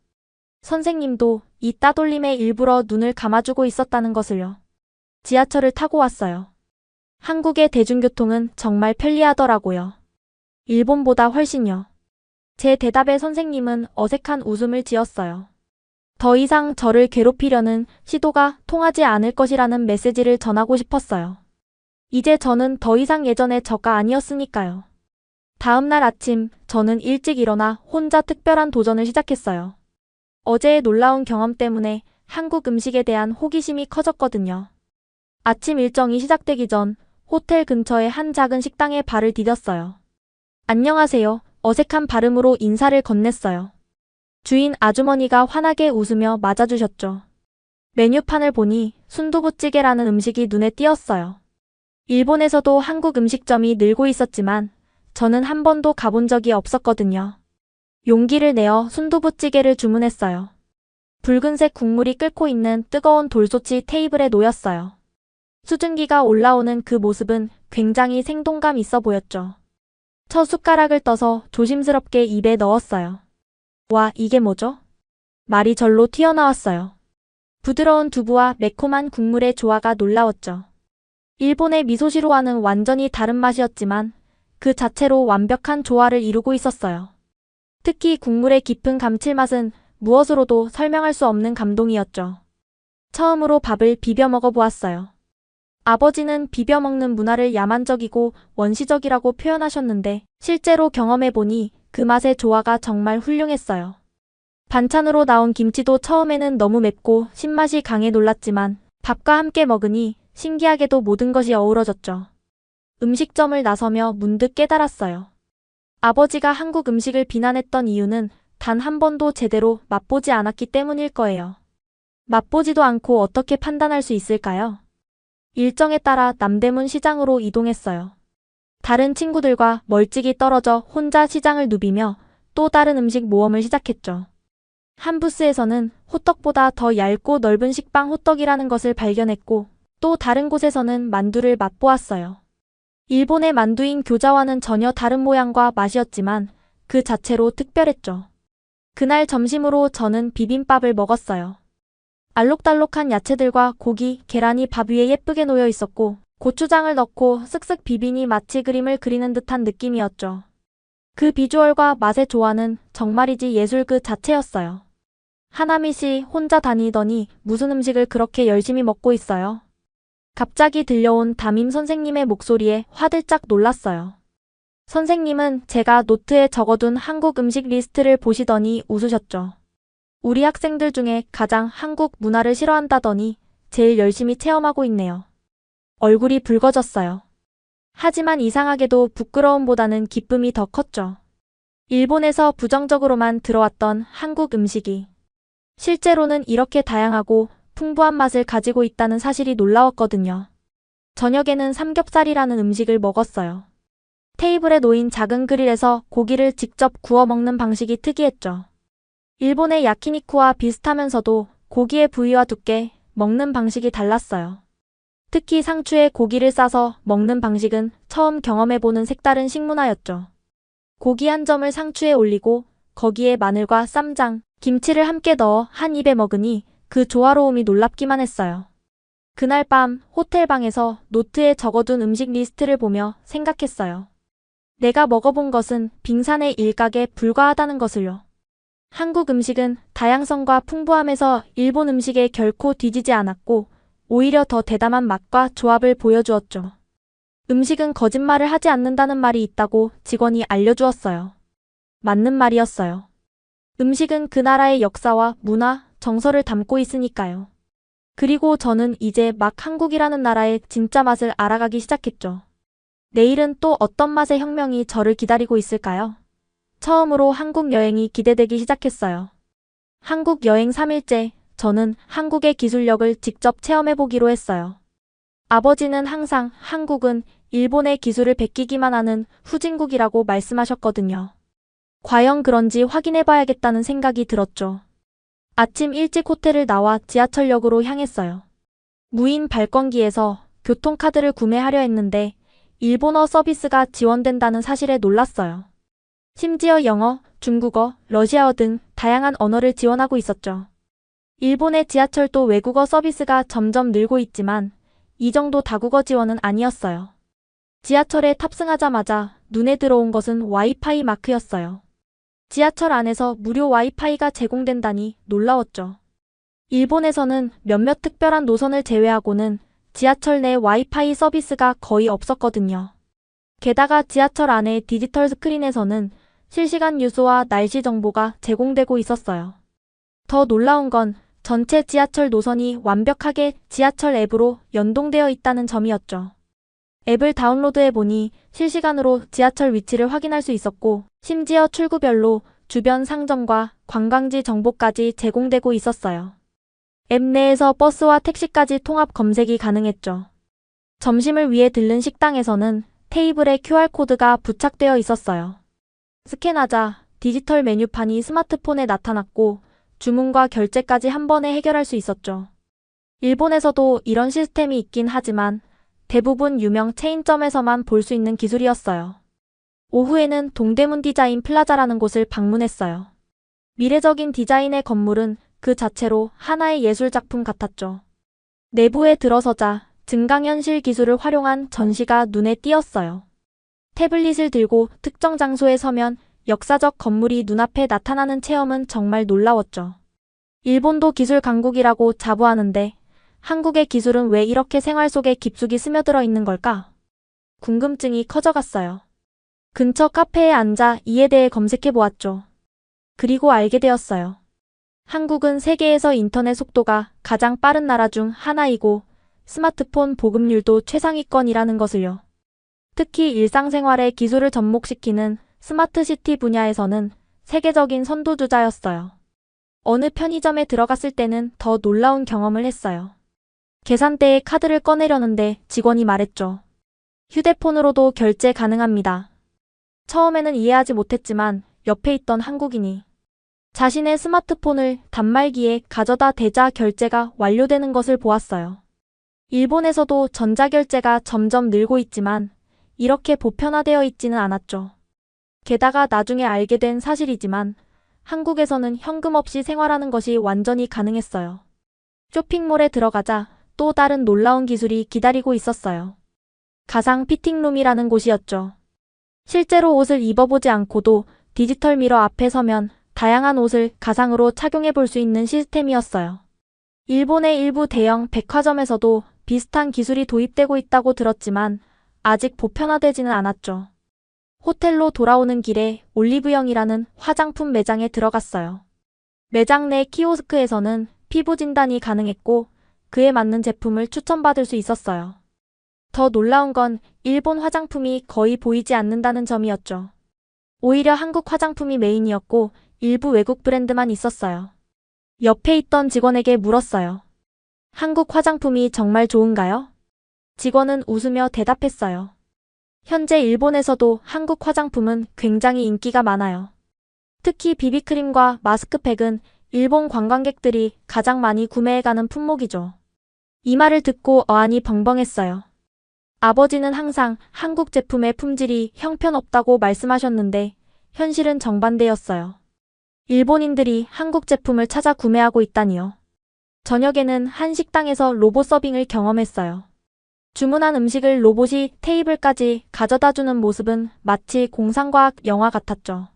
선생님도 이 따돌림에 일부러 눈을 감아주고 있었다는 것을요. 지하철을 타고 왔어요. 한국의 대중교통은 정말 편리하더라고요. 일본보다 훨씬요. 제 대답에 선생님은 어색한 웃음을 지었어요. 더 이상 저를 괴롭히려는 시도가 통하지 않을 것이라는 메시지를 전하고 싶었어요. 이제 저는 더 이상 예전의 저가 아니었으니까요. 다음 날 아침 저는 일찍 일어나 혼자 특별한 도전을 시작했어요. 어제의 놀라운 경험 때문에 한국 음식에 대한 호기심이 커졌거든요. 아침 일정이 시작되기 전 호텔 근처의 한 작은 식당에 발을 디뎠어요. 안녕하세요. 어색한 발음으로 인사를 건넸어요. 주인 아주머니가 환하게 웃으며 맞아주셨죠. 메뉴판을 보니 순두부찌개라는 음식이 눈에 띄었어요. 일본에서도 한국 음식점이 늘고 있었지만 저는 한 번도 가본 적이 없었거든요. 용기를 내어 순두부찌개를 주문했어요. 붉은색 국물이 끓고 있는 뜨거운 돌솥이 테이블에 놓였어요. 수증기가 올라오는 그 모습은 굉장히 생동감 있어 보였죠. 첫 숟가락을 떠서 조심스럽게 입에 넣었어요. 와, 이게 뭐죠? 말이 절로 튀어나왔어요. 부드러운 두부와 매콤한 국물의 조화가 놀라웠죠. 일본의 미소시루와는 완전히 다른 맛이었지만 그 자체로 완벽한 조화를 이루고 있었어요. 특히 국물의 깊은 감칠맛은 무엇으로도 설명할 수 없는 감동이었죠. 처음으로 밥을 비벼 먹어보았어요. 아버지는 비벼 먹는 문화를 야만적이고 원시적이라고 표현하셨는데 실제로 경험해보니 그 맛의 조화가 정말 훌륭했어요. 반찬으로 나온 김치도 처음에는 너무 맵고 신맛이 강해 놀랐지만 밥과 함께 먹으니 신기하게도 모든 것이 어우러졌죠. 음식점을 나서며 문득 깨달았어요. 아버지가 한국 음식을 비난했던 이유는 단 한 번도 제대로 맛보지 않았기 때문일 거예요. 맛보지도 않고 어떻게 판단할 수 있을까요? 일정에 따라 남대문 시장으로 이동했어요. 다른 친구들과 멀찍이 떨어져 혼자 시장을 누비며 또 다른 음식 모험을 시작했죠. 한 부스에서는 호떡보다 더 얇고 넓은 식빵 호떡이라는 것을 발견했고 또 다른 곳에서는 만두를 맛보았어요. 일본의 만두인 교자와는 전혀 다른 모양과 맛이었지만 그 자체로 특별했죠. 그날 점심으로 저는 비빔밥을 먹었어요. 알록달록한 야채들과 고기, 계란이 밥 위에 예쁘게 놓여 있었고 고추장을 넣고 쓱쓱 비비니 마치 그림을 그리는 듯한 느낌이었죠. 그 비주얼과 맛의 조화는 정말이지 예술 그 자체였어요. 하나미 씨 혼자 다니더니 무슨 음식을 그렇게 열심히 먹고 있어요? 갑자기 들려온 담임 선생님의 목소리에 화들짝 놀랐어요. 선생님은 제가 노트에 적어둔 한국 음식 리스트를 보시더니 웃으셨죠. 우리 학생들 중에 가장 한국 문화를 싫어한다더니 제일 열심히 체험하고 있네요. 얼굴이 붉어졌어요. 하지만 이상하게도 부끄러움보다는 기쁨이 더 컸죠. 일본에서 부정적으로만 들어왔던 한국 음식이 실제로는 이렇게 다양하고 풍부한 맛을 가지고 있다는 사실이 놀라웠거든요. 저녁에는 삼겹살이라는 음식을 먹었어요. 테이블에 놓인 작은 그릴에서 고기를 직접 구워 먹는 방식이 특이했죠. 일본의 야키니쿠와 비슷하면서도 고기의 부위와 두께, 먹는 방식이 달랐어요. 특히 상추에 고기를 싸서 먹는 방식은 처음 경험해보는 색다른 식문화였죠. 고기 한 점을 상추에 올리고 거기에 마늘과 쌈장, 김치를 함께 넣어 한 입에 먹으니 그 조화로움이 놀랍기만 했어요. 그날 밤 호텔 방에서 노트에 적어둔 음식 리스트를 보며 생각했어요. 내가 먹어본 것은 빙산의 일각에 불과하다는 것을요. 한국 음식은 다양성과 풍부함에서 일본 음식에 결코 뒤지지 않았고 오히려 더 대담한 맛과 조합을 보여주었죠. 음식은 거짓말을 하지 않는다는 말이 있다고 직원이 알려주었어요. 맞는 말이었어요. 음식은 그 나라의 역사와 문화, 정서를 담고 있으니까요. 그리고 저는 이제 막 한국이라는 나라의 진짜 맛을 알아가기 시작했죠. 내일은 또 어떤 맛의 혁명이 저를 기다리고 있을까요? 처음으로 한국 여행이 기대되기 시작했어요. 한국 여행 3일째, 저는 한국의 기술력을 직접 체험해보기로 했어요. 아버지는 항상 한국은 일본의 기술을 베끼기만 하는 후진국이라고 말씀하셨거든요. 과연 그런지 확인해봐야겠다는 생각이 들었죠. 아침 일찍 호텔을 나와 지하철역으로 향했어요. 무인 발권기에서 교통카드를 구매하려 했는데 일본어 서비스가 지원된다는 사실에 놀랐어요. 심지어 영어, 중국어, 러시아어 등 다양한 언어를 지원하고 있었죠. 일본의 지하철도 외국어 서비스가 점점 늘고 있지만 이 정도 다국어 지원은 아니었어요. 지하철에 탑승하자마자 눈에 들어온 것은 와이파이 마크였어요. 지하철 안에서 무료 와이파이가 제공된다니 놀라웠죠. 일본에서는 몇몇 특별한 노선을 제외하고는 지하철 내 와이파이 서비스가 거의 없었거든요. 게다가 지하철 안의 디지털 스크린에서는 실시간 뉴스와 날씨 정보가 제공되고 있었어요. 더 놀라운 건 전체 지하철 노선이 완벽하게 지하철 앱으로 연동되어 있다는 점이었죠. 앱을 다운로드해보니 실시간으로 지하철 위치를 확인할 수 있었고 심지어 출구별로 주변 상점과 관광지 정보까지 제공되고 있었어요. 앱 내에서 버스와 택시까지 통합 검색이 가능했죠. 점심을 위해 들른 식당에서는 테이블에 QR코드가 부착되어 있었어요. 스캔하자 디지털 메뉴판이 스마트폰에 나타났고 주문과 결제까지 한 번에 해결할 수 있었죠. 일본에서도 이런 시스템이 있긴 하지만 대부분 유명 체인점에서만 볼 수 있는 기술이었어요. 오후에는 동대문 디자인 플라자라는 곳을 방문했어요. 미래적인 디자인의 건물은 그 자체로 하나의 예술작품 같았죠. 내부에 들어서자 증강현실 기술을 활용한 전시가 눈에 띄었어요. 태블릿을 들고 특정 장소에 서면 역사적 건물이 눈앞에 나타나는 체험은 정말 놀라웠죠. 일본도 기술 강국이라고 자부하는데 한국의 기술은 왜 이렇게 생활 속에 깊숙이 스며들어 있는 걸까? 궁금증이 커져갔어요. 근처 카페에 앉아 이에 대해 검색해 보았죠. 그리고 알게 되었어요. 한국은 세계에서 인터넷 속도가 가장 빠른 나라 중 하나이고 스마트폰 보급률도 최상위권이라는 것을요. 특히 일상생활에 기술을 접목시키는 스마트시티 분야에서는 세계적인 선두주자였어요. 어느 편의점에 들어갔을 때는 더 놀라운 경험을 했어요. 계산대에 카드를 꺼내려는데 직원이 말했죠. 휴대폰으로도 결제 가능합니다. 처음에는 이해하지 못했지만 옆에 있던 한국인이 자신의 스마트폰을 단말기에 가져다 대자 결제가 완료되는 것을 보았어요. 일본에서도 전자결제가 점점 늘고 있지만 이렇게 보편화되어 있지는 않았죠. 게다가 나중에 알게 된 사실이지만 한국에서는 현금 없이 생활하는 것이 완전히 가능했어요. 쇼핑몰에 들어가자 또 다른 놀라운 기술이 기다리고 있었어요. 가상 피팅룸이라는 곳이었죠. 실제로 옷을 입어보지 않고도 디지털 미러 앞에 서면 다양한 옷을 가상으로 착용해 볼 수 있는 시스템이었어요. 일본의 일부 대형 백화점에서도 비슷한 기술이 도입되고 있다고 들었지만 아직 보편화되지는 않았죠. 호텔로 돌아오는 길에 올리브영이라는 화장품 매장에 들어갔어요. 매장 내 키오스크에서는 피부 진단이 가능했고 그에 맞는 제품을 추천받을 수 있었어요. 더 놀라운 건 일본 화장품이 거의 보이지 않는다는 점이었죠. 오히려 한국 화장품이 메인이었고 일부 외국 브랜드만 있었어요. 옆에 있던 직원에게 물었어요. 한국 화장품이 정말 좋은가요? 직원은 웃으며 대답했어요. 현재 일본에서도 한국 화장품은 굉장히 인기가 많아요. 특히 비비크림과 마스크팩은 일본 관광객들이 가장 많이 구매해가는 품목이죠. 이 말을 듣고 어안이 벙벙했어요. 아버지는 항상 한국 제품의 품질이 형편없다고 말씀하셨는데 현실은 정반대였어요. 일본인들이 한국 제품을 찾아 구매하고 있다니요. 저녁에는 한 식당에서 로봇 서빙을 경험했어요. 주문한 음식을 로봇이 테이블까지 가져다주는 모습은 마치 공상과학 영화 같았죠.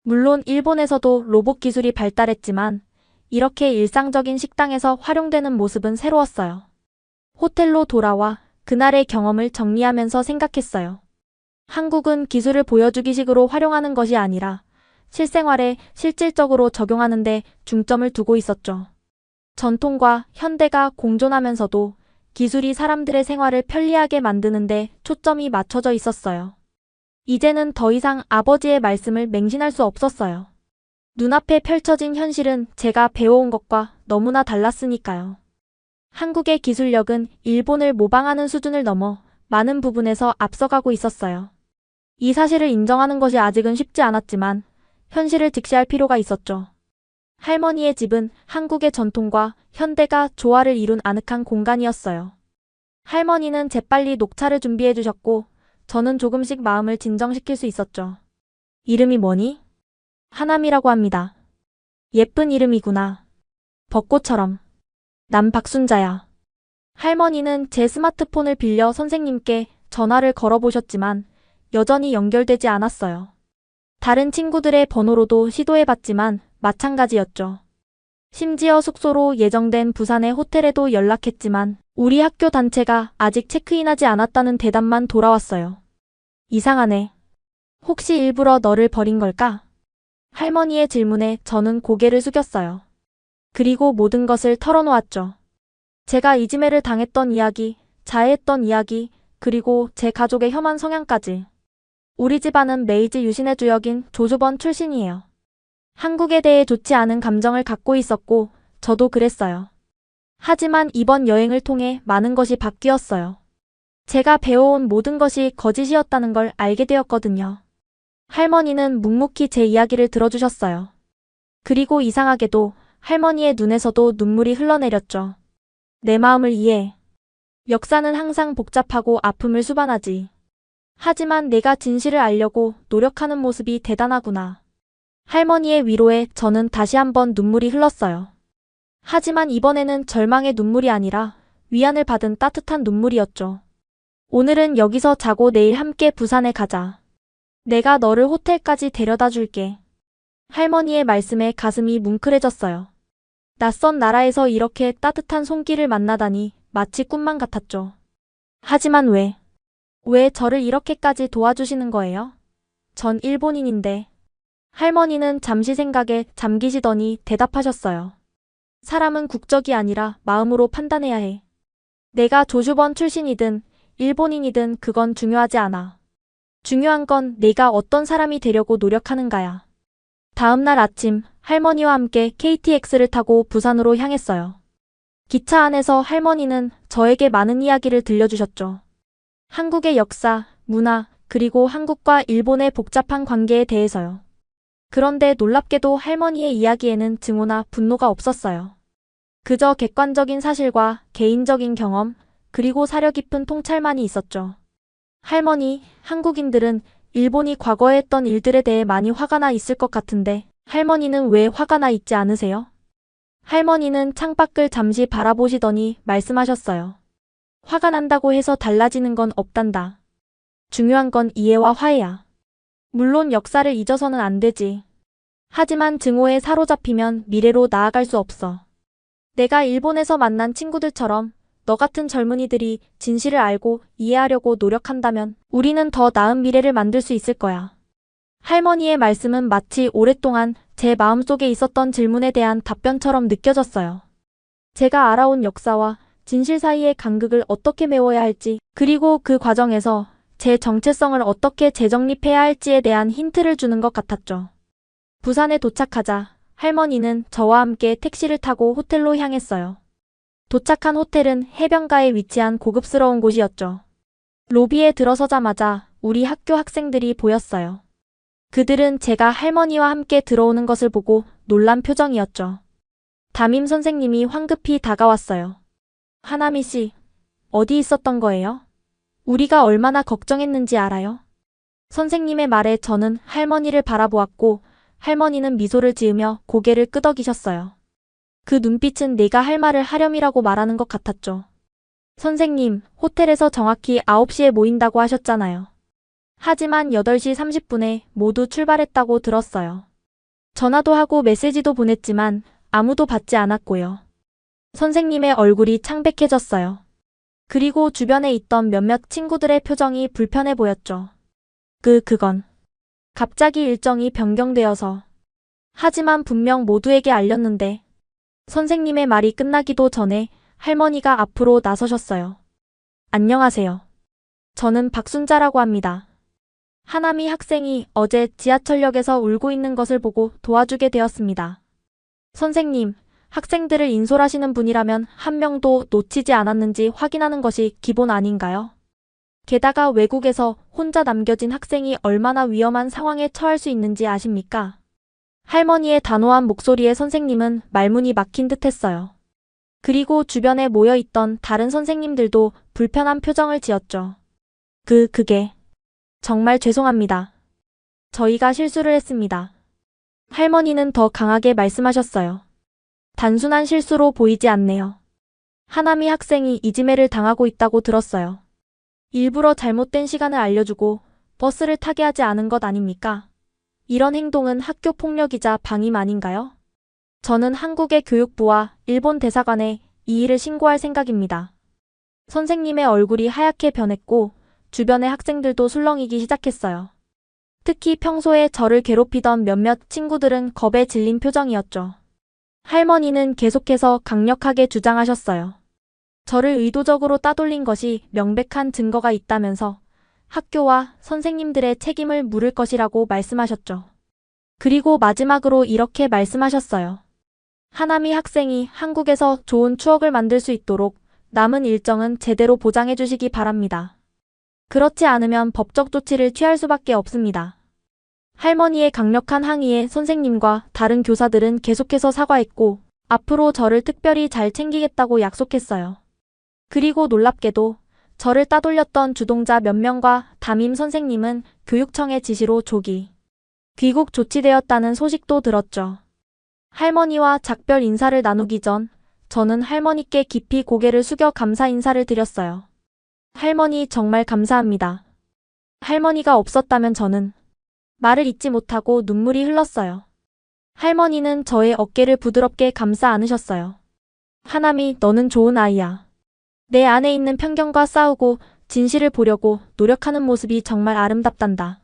물론 일본에서도 로봇 기술이 발달했지만 이렇게 일상적인 식당에서 활용되는 모습은 새로웠어요. 호텔로 돌아와 그날의 경험을 정리하면서 생각했어요. 한국은 기술을 보여주기식으로 활용하는 것이 아니라 실생활에 실질적으로 적용하는 데 중점을 두고 있었죠. 전통과 현대가 공존하면서도 기술이 사람들의 생활을 편리하게 만드는 데 초점이 맞춰져 있었어요. 이제는 더 이상 아버지의 말씀을 맹신할 수 없었어요. 눈앞에 펼쳐진 현실은 제가 배워온 것과 너무나 달랐으니까요. 한국의 기술력은 일본을 모방하는 수준을 넘어 많은 부분에서 앞서가고 있었어요. 이 사실을 인정하는 것이 아직은 쉽지 않았지만 현실을 직시할 필요가 있었죠. 할머니의 집은 한국의 전통과 현대가 조화를 이룬 아늑한 공간이었어요. 할머니는 재빨리 녹차를 준비해 주셨고 저는 조금씩 마음을 진정시킬 수 있었죠. 이름이 뭐니? 하남이라고 합니다. 예쁜 이름이구나. 벚꽃처럼. 난 박순자야. 할머니는 제 스마트폰을 빌려 선생님께 전화를 걸어보셨지만 여전히 연결되지 않았어요. 다른 친구들의 번호로도 시도해봤지만 마찬가지였죠. 심지어 숙소로 예정된 부산의 호텔에도 연락했지만 우리 학교 단체가 아직 체크인하지 않았다는 대답만 돌아왔어요. 이상하네. 혹시 일부러 너를 버린 걸까? 할머니의 질문에 저는 고개를 숙였어요. 그리고 모든 것을 털어놓았죠. 제가 이지매를 당했던 이야기, 자해했던 이야기, 그리고 제 가족의 혐한 성향까지. 우리 집안은 메이지 유신의 주역인 조주번 출신이에요. 한국에 대해 좋지 않은 감정을 갖고 있었고 저도 그랬어요. 하지만 이번 여행을 통해 많은 것이 바뀌었어요. 제가 배워온 모든 것이 거짓이었다는 걸 알게 되었거든요. 할머니는 묵묵히 제 이야기를 들어주셨어요. 그리고 이상하게도 할머니의 눈에서도 눈물이 흘러내렸죠. 내 마음을 이해해. 역사는 항상 복잡하고 아픔을 수반하지. 하지만 내가 진실을 알려고 노력하는 모습이 대단하구나. 할머니의 위로에 저는 다시 한번 눈물이 흘렀어요. 하지만 이번에는 절망의 눈물이 아니라 위안을 받은 따뜻한 눈물이었죠. 오늘은 여기서 자고 내일 함께 부산에 가자. 내가 너를 호텔까지 데려다 줄게. 할머니의 말씀에 가슴이 뭉클해졌어요. 낯선 나라에서 이렇게 따뜻한 손길을 만나다니 마치 꿈만 같았죠. 하지만 왜 저를 이렇게까지 도와주시는 거예요? 전 일본인인데. 할머니는 잠시 생각에 잠기시더니 대답하셨어요. 사람은 국적이 아니라 마음으로 판단해야 해. 내가 조주번 출신이든 일본인이든 그건 중요하지 않아. 중요한 건 내가 어떤 사람이 되려고 노력하는가야. 다음 날 아침 할머니와 함께 KTX를 타고 부산으로 향했어요. 기차 안에서 할머니는 저에게 많은 이야기를 들려주셨죠. 한국의 역사, 문화, 그리고 한국과 일본의 복잡한 관계에 대해서요. 그런데 놀랍게도 할머니의 이야기에는 증오나 분노가 없었어요. 그저 객관적인 사실과 개인적인 경험, 그리고 사려 깊은 통찰만이 있었죠. 할머니, 한국인들은 일본이 과거에 했던 일들에 대해 많이 화가 나 있을 것 같은데 할머니는 왜 화가 나 있지 않으세요? 할머니는 창밖을 잠시 바라보시더니 말씀하셨어요. 화가 난다고 해서 달라지는 건 없단다. 중요한 건 이해와 화해야. 물론 역사를 잊어서는 안 되지. 하지만 증오에 사로잡히면 미래로 나아갈 수 없어. 내가 일본에서 만난 친구들처럼 너 같은 젊은이들이 진실을 알고 이해하려고 노력한다면 우리는 더 나은 미래를 만들 수 있을 거야. 할머니의 말씀은 마치 오랫동안 제 마음속에 있었던 질문에 대한 답변처럼 느껴졌어요. 제가 알아온 역사와 진실 사이의 간극을 어떻게 메워야 할지, 그리고 그 과정에서 제 정체성을 어떻게 재정립해야 할지에 대한 힌트를 주는 것 같았죠. 부산에 도착하자 할머니는 저와 함께 택시를 타고 호텔로 향했어요. 도착한 호텔은 해변가에 위치한 고급스러운 곳이었죠. 로비에 들어서자마자 우리 학교 학생들이 보였어요. 그들은 제가 할머니와 함께 들어오는 것을 보고 놀란 표정이었죠. 담임 선생님이 황급히 다가왔어요. 하나미 씨, 어디 있었던 거예요? 우리가 얼마나 걱정했는지 알아요? 선생님의 말에 저는 할머니를 바라보았고 할머니는 미소를 지으며 고개를 끄덕이셨어요. 그 눈빛은 내가 할 말을 하렴이라고 말하는 것 같았죠. 선생님, 호텔에서 정확히 9시에 모인다고 하셨잖아요. 하지만 8시 30분에 모두 출발했다고 들었어요. 전화도 하고 메시지도 보냈지만 아무도 받지 않았고요. 선생님의 얼굴이 창백해졌어요. 그리고 주변에 있던 몇몇 친구들의 표정이 불편해 보였죠. 그건 갑자기 일정이 변경되어서. 하지만 분명 모두에게 알렸는데. 선생님의 말이 끝나기도 전에 할머니가 앞으로 나서셨어요. 안녕하세요. 저는 박순자라고 합니다. 하나미 학생이 어제 지하철역에서 울고 있는 것을 보고 도와주게 되었습니다. 선생님, 학생들을 인솔하시는 분이라면 한 명도 놓치지 않았는지 확인하는 것이 기본 아닌가요? 게다가 외국에서 혼자 남겨진 학생이 얼마나 위험한 상황에 처할 수 있는지 아십니까? 할머니의 단호한 목소리에 선생님은 말문이 막힌 듯 했어요. 그리고 주변에 모여있던 다른 선생님들도 불편한 표정을 지었죠. 그게 정말 죄송합니다. 저희가 실수를 했습니다. 할머니는 더 강하게 말씀하셨어요. 단순한 실수로 보이지 않네요. 하나미 학생이 이지매를 당하고 있다고 들었어요. 일부러 잘못된 시간을 알려주고 버스를 타게 하지 않은 것 아닙니까? 이런 행동은 학교 폭력이자 방임 아닌가요? 저는 한국의 교육부와 일본 대사관에 이 일을 신고할 생각입니다. 선생님의 얼굴이 하얗게 변했고 주변의 학생들도 술렁이기 시작했어요. 특히 평소에 저를 괴롭히던 몇몇 친구들은 겁에 질린 표정이었죠. 할머니는 계속해서 강력하게 주장하셨어요. 저를 의도적으로 따돌린 것이 명백한 증거가 있다면서 학교와 선생님들의 책임을 물을 것이라고 말씀하셨죠. 그리고 마지막으로 이렇게 말씀하셨어요. 하나미 학생이 한국에서 좋은 추억을 만들 수 있도록 남은 일정은 제대로 보장해 주시기 바랍니다. 그렇지 않으면 법적 조치를 취할 수밖에 없습니다. 할머니의 강력한 항의에 선생님과 다른 교사들은 계속해서 사과했고 앞으로 저를 특별히 잘 챙기겠다고 약속했어요. 그리고 놀랍게도 저를 따돌렸던 주동자 몇 명과 담임 선생님은 교육청의 지시로 조기 귀국 조치되었다는 소식도 들었죠. 할머니와 작별 인사를 나누기 전 저는 할머니께 깊이 고개를 숙여 감사 인사를 드렸어요. 할머니 정말 감사합니다. 할머니가 없었다면 저는 말을 잇지 못하고 눈물이 흘렀어요. 할머니는 저의 어깨를 부드럽게 감싸 안으셨어요. 하나미, 너는 좋은 아이야. 내 안에 있는 편견과 싸우고 진실을 보려고 노력하는 모습이 정말 아름답단다.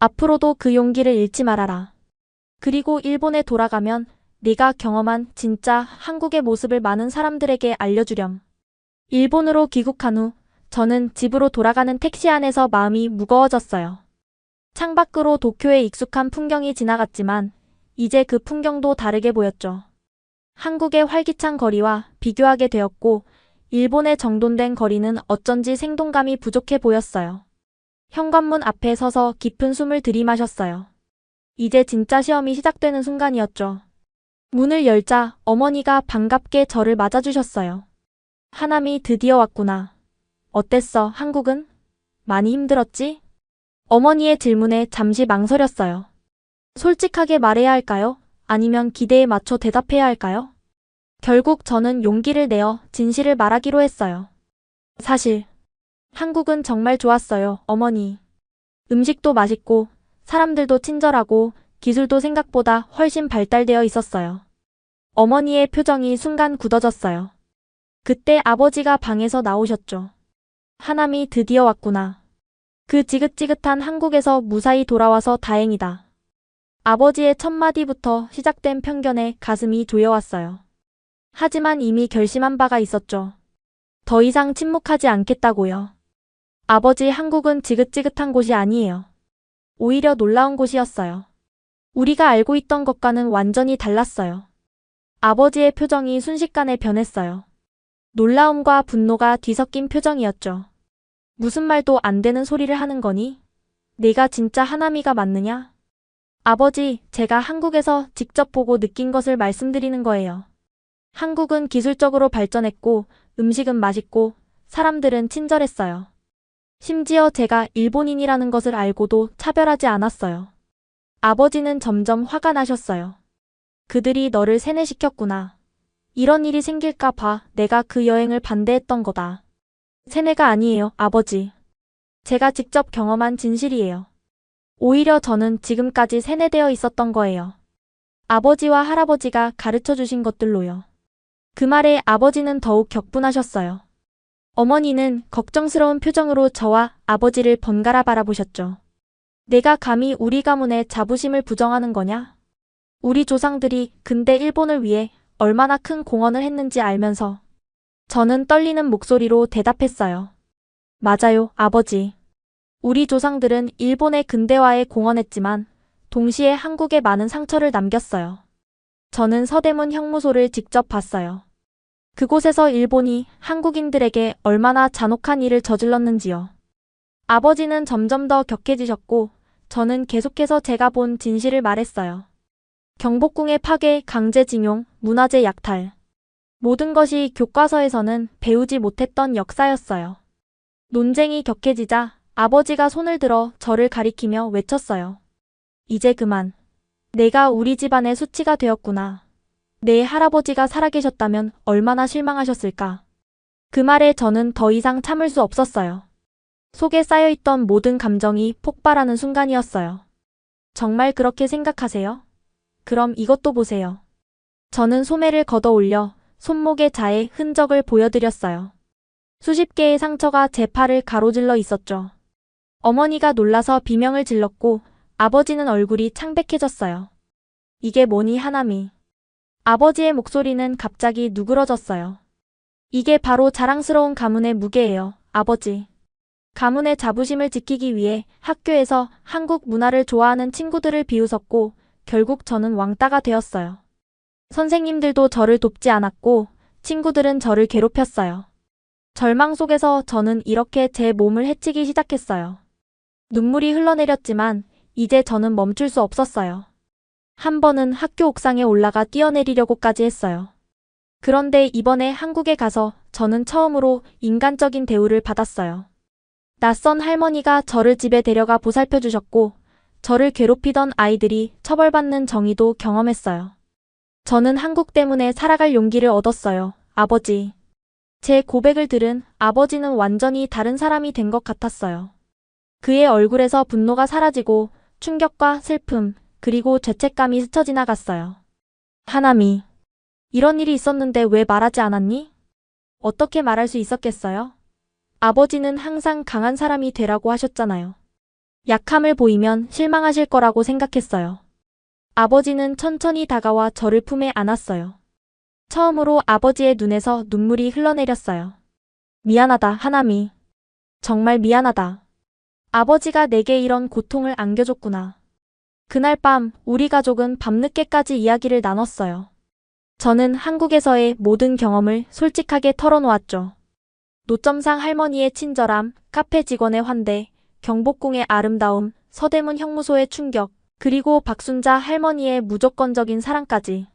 앞으로도 그 용기를 잃지 말아라. 그리고 일본에 돌아가면 네가 경험한 진짜 한국의 모습을 많은 사람들에게 알려주렴. 일본으로 귀국한 후 저는 집으로 돌아가는 택시 안에서 마음이 무거워졌어요. 창밖으로 도쿄의 익숙한 풍경이 지나갔지만 이제 그 풍경도 다르게 보였죠. 한국의 활기찬 거리와 비교하게 되었고 일본의 정돈된 거리는 어쩐지 생동감이 부족해 보였어요. 현관문 앞에 서서 깊은 숨을 들이마셨어요. 이제 진짜 시험이 시작되는 순간이었죠. 문을 열자 어머니가 반갑게 저를 맞아주셨어요. 하나미 드디어 왔구나. 어땠어, 한국은? 많이 힘들었지? 어머니의 질문에 잠시 망설였어요. 솔직하게 말해야 할까요? 아니면 기대에 맞춰 대답해야 할까요? 결국 저는 용기를 내어 진실을 말하기로 했어요. 사실 한국은 정말 좋았어요, 어머니. 음식도 맛있고 사람들도 친절하고 기술도 생각보다 훨씬 발달되어 있었어요. 어머니의 표정이 순간 굳어졌어요. 그때 아버지가 방에서 나오셨죠. 하나미 드디어 왔구나. 그 지긋지긋한 한국에서 무사히 돌아와서 다행이다. 아버지의 첫 마디부터 시작된 편견에 가슴이 조여왔어요. 하지만 이미 결심한 바가 있었죠. 더 이상 침묵하지 않겠다고요. 아버지, 한국은 지긋지긋한 곳이 아니에요. 오히려 놀라운 곳이었어요. 우리가 알고 있던 것과는 완전히 달랐어요. 아버지의 표정이 순식간에 변했어요. 놀라움과 분노가 뒤섞인 표정이었죠. 무슨 말도 안 되는 소리를 하는 거니? 내가 진짜 하나미가 맞느냐? 아버지, 제가 한국에서 직접 보고 느낀 것을 말씀드리는 거예요. 한국은 기술적으로 발전했고 음식은 맛있고 사람들은 친절했어요. 심지어 제가 일본인이라는 것을 알고도 차별하지 않았어요. 아버지는 점점 화가 나셨어요. 그들이 너를 세뇌시켰구나. 이런 일이 생길까 봐 내가 그 여행을 반대했던 거다. 세뇌가 아니에요, 아버지. 제가 직접 경험한 진실이에요. 오히려 저는 지금까지 세뇌되어 있었던 거예요. 아버지와 할아버지가 가르쳐 주신 것들로요. 그 말에 아버지는 더욱 격분하셨어요. 어머니는 걱정스러운 표정으로 저와 아버지를 번갈아 바라보셨죠. 내가 감히 우리 가문의 자부심을 부정하는 거냐? 우리 조상들이 근대 일본을 위해 얼마나 큰 공헌을 했는지 알면서 저는 떨리는 목소리로 대답했어요. 맞아요, 아버지. 우리 조상들은 일본의 근대화에 공헌했지만 동시에 한국에 많은 상처를 남겼어요. 저는 서대문 형무소를 직접 봤어요. 그곳에서 일본이 한국인들에게 얼마나 잔혹한 일을 저질렀는지요. 아버지는 점점 더 격해지셨고 저는 계속해서 제가 본 진실을 말했어요. 경복궁의 파괴, 강제징용, 문화재 약탈. 모든 것이 교과서에서는 배우지 못했던 역사였어요. 논쟁이 격해지자 아버지가 손을 들어 저를 가리키며 외쳤어요. 이제 그만. 내가 우리 집안의 수치가 되었구나. 내 할아버지가 살아계셨다면 얼마나 실망하셨을까. 그 말에 저는 더 이상 참을 수 없었어요. 속에 쌓여있던 모든 감정이 폭발하는 순간이었어요. 정말 그렇게 생각하세요? 그럼 이것도 보세요. 저는 소매를 걷어 올려 손목에 자의 흔적을 보여드렸어요. 수십 개의 상처가 제 팔을 가로질러 있었죠. 어머니가 놀라서 비명을 질렀고 아버지는 얼굴이 창백해졌어요. 이게 뭐니 하나미. 아버지의 목소리는 갑자기 누그러졌어요. 이게 바로 자랑스러운 가문의 무게예요, 아버지. 가문의 자부심을 지키기 위해 학교에서 한국 문화를 좋아하는 친구들을 비웃었고 결국 저는 왕따가 되었어요. 선생님들도 저를 돕지 않았고 친구들은 저를 괴롭혔어요. 절망 속에서 저는 이렇게 제 몸을 해치기 시작했어요. 눈물이 흘러내렸지만 이제 저는 멈출 수 없었어요. 한 번은 학교 옥상에 올라가 뛰어내리려고까지 했어요. 그런데 이번에 한국에 가서 저는 처음으로 인간적인 대우를 받았어요. 낯선 할머니가 저를 집에 데려가 보살펴 주셨고 저를 괴롭히던 아이들이 처벌받는 정의도 경험했어요. 저는 한국 때문에 살아갈 용기를 얻었어요, 아버지. 제 고백을 들은 아버지는 완전히 다른 사람이 된 것 같았어요. 그의 얼굴에서 분노가 사라지고 충격과 슬픔, 그리고 죄책감이 스쳐 지나갔어요. 하나미, 이런 일이 있었는데 왜 말하지 않았니? 어떻게 말할 수 있었겠어요? 아버지는 항상 강한 사람이 되라고 하셨잖아요. 약함을 보이면 실망하실 거라고 생각했어요. 아버지는 천천히 다가와 저를 품에 안았어요. 처음으로 아버지의 눈에서 눈물이 흘러내렸어요. 미안하다, 하나미. 정말 미안하다. 아버지가 내게 이런 고통을 안겨줬구나. 그날 밤 우리 가족은 밤늦게까지 이야기를 나눴어요. 저는 한국에서의 모든 경험을 솔직하게 털어놓았죠. 노점상 할머니의 친절함, 카페 직원의 환대, 경복궁의 아름다움, 서대문 형무소의 충격, 그리고 박순자 할머니의 무조건적인 사랑까지.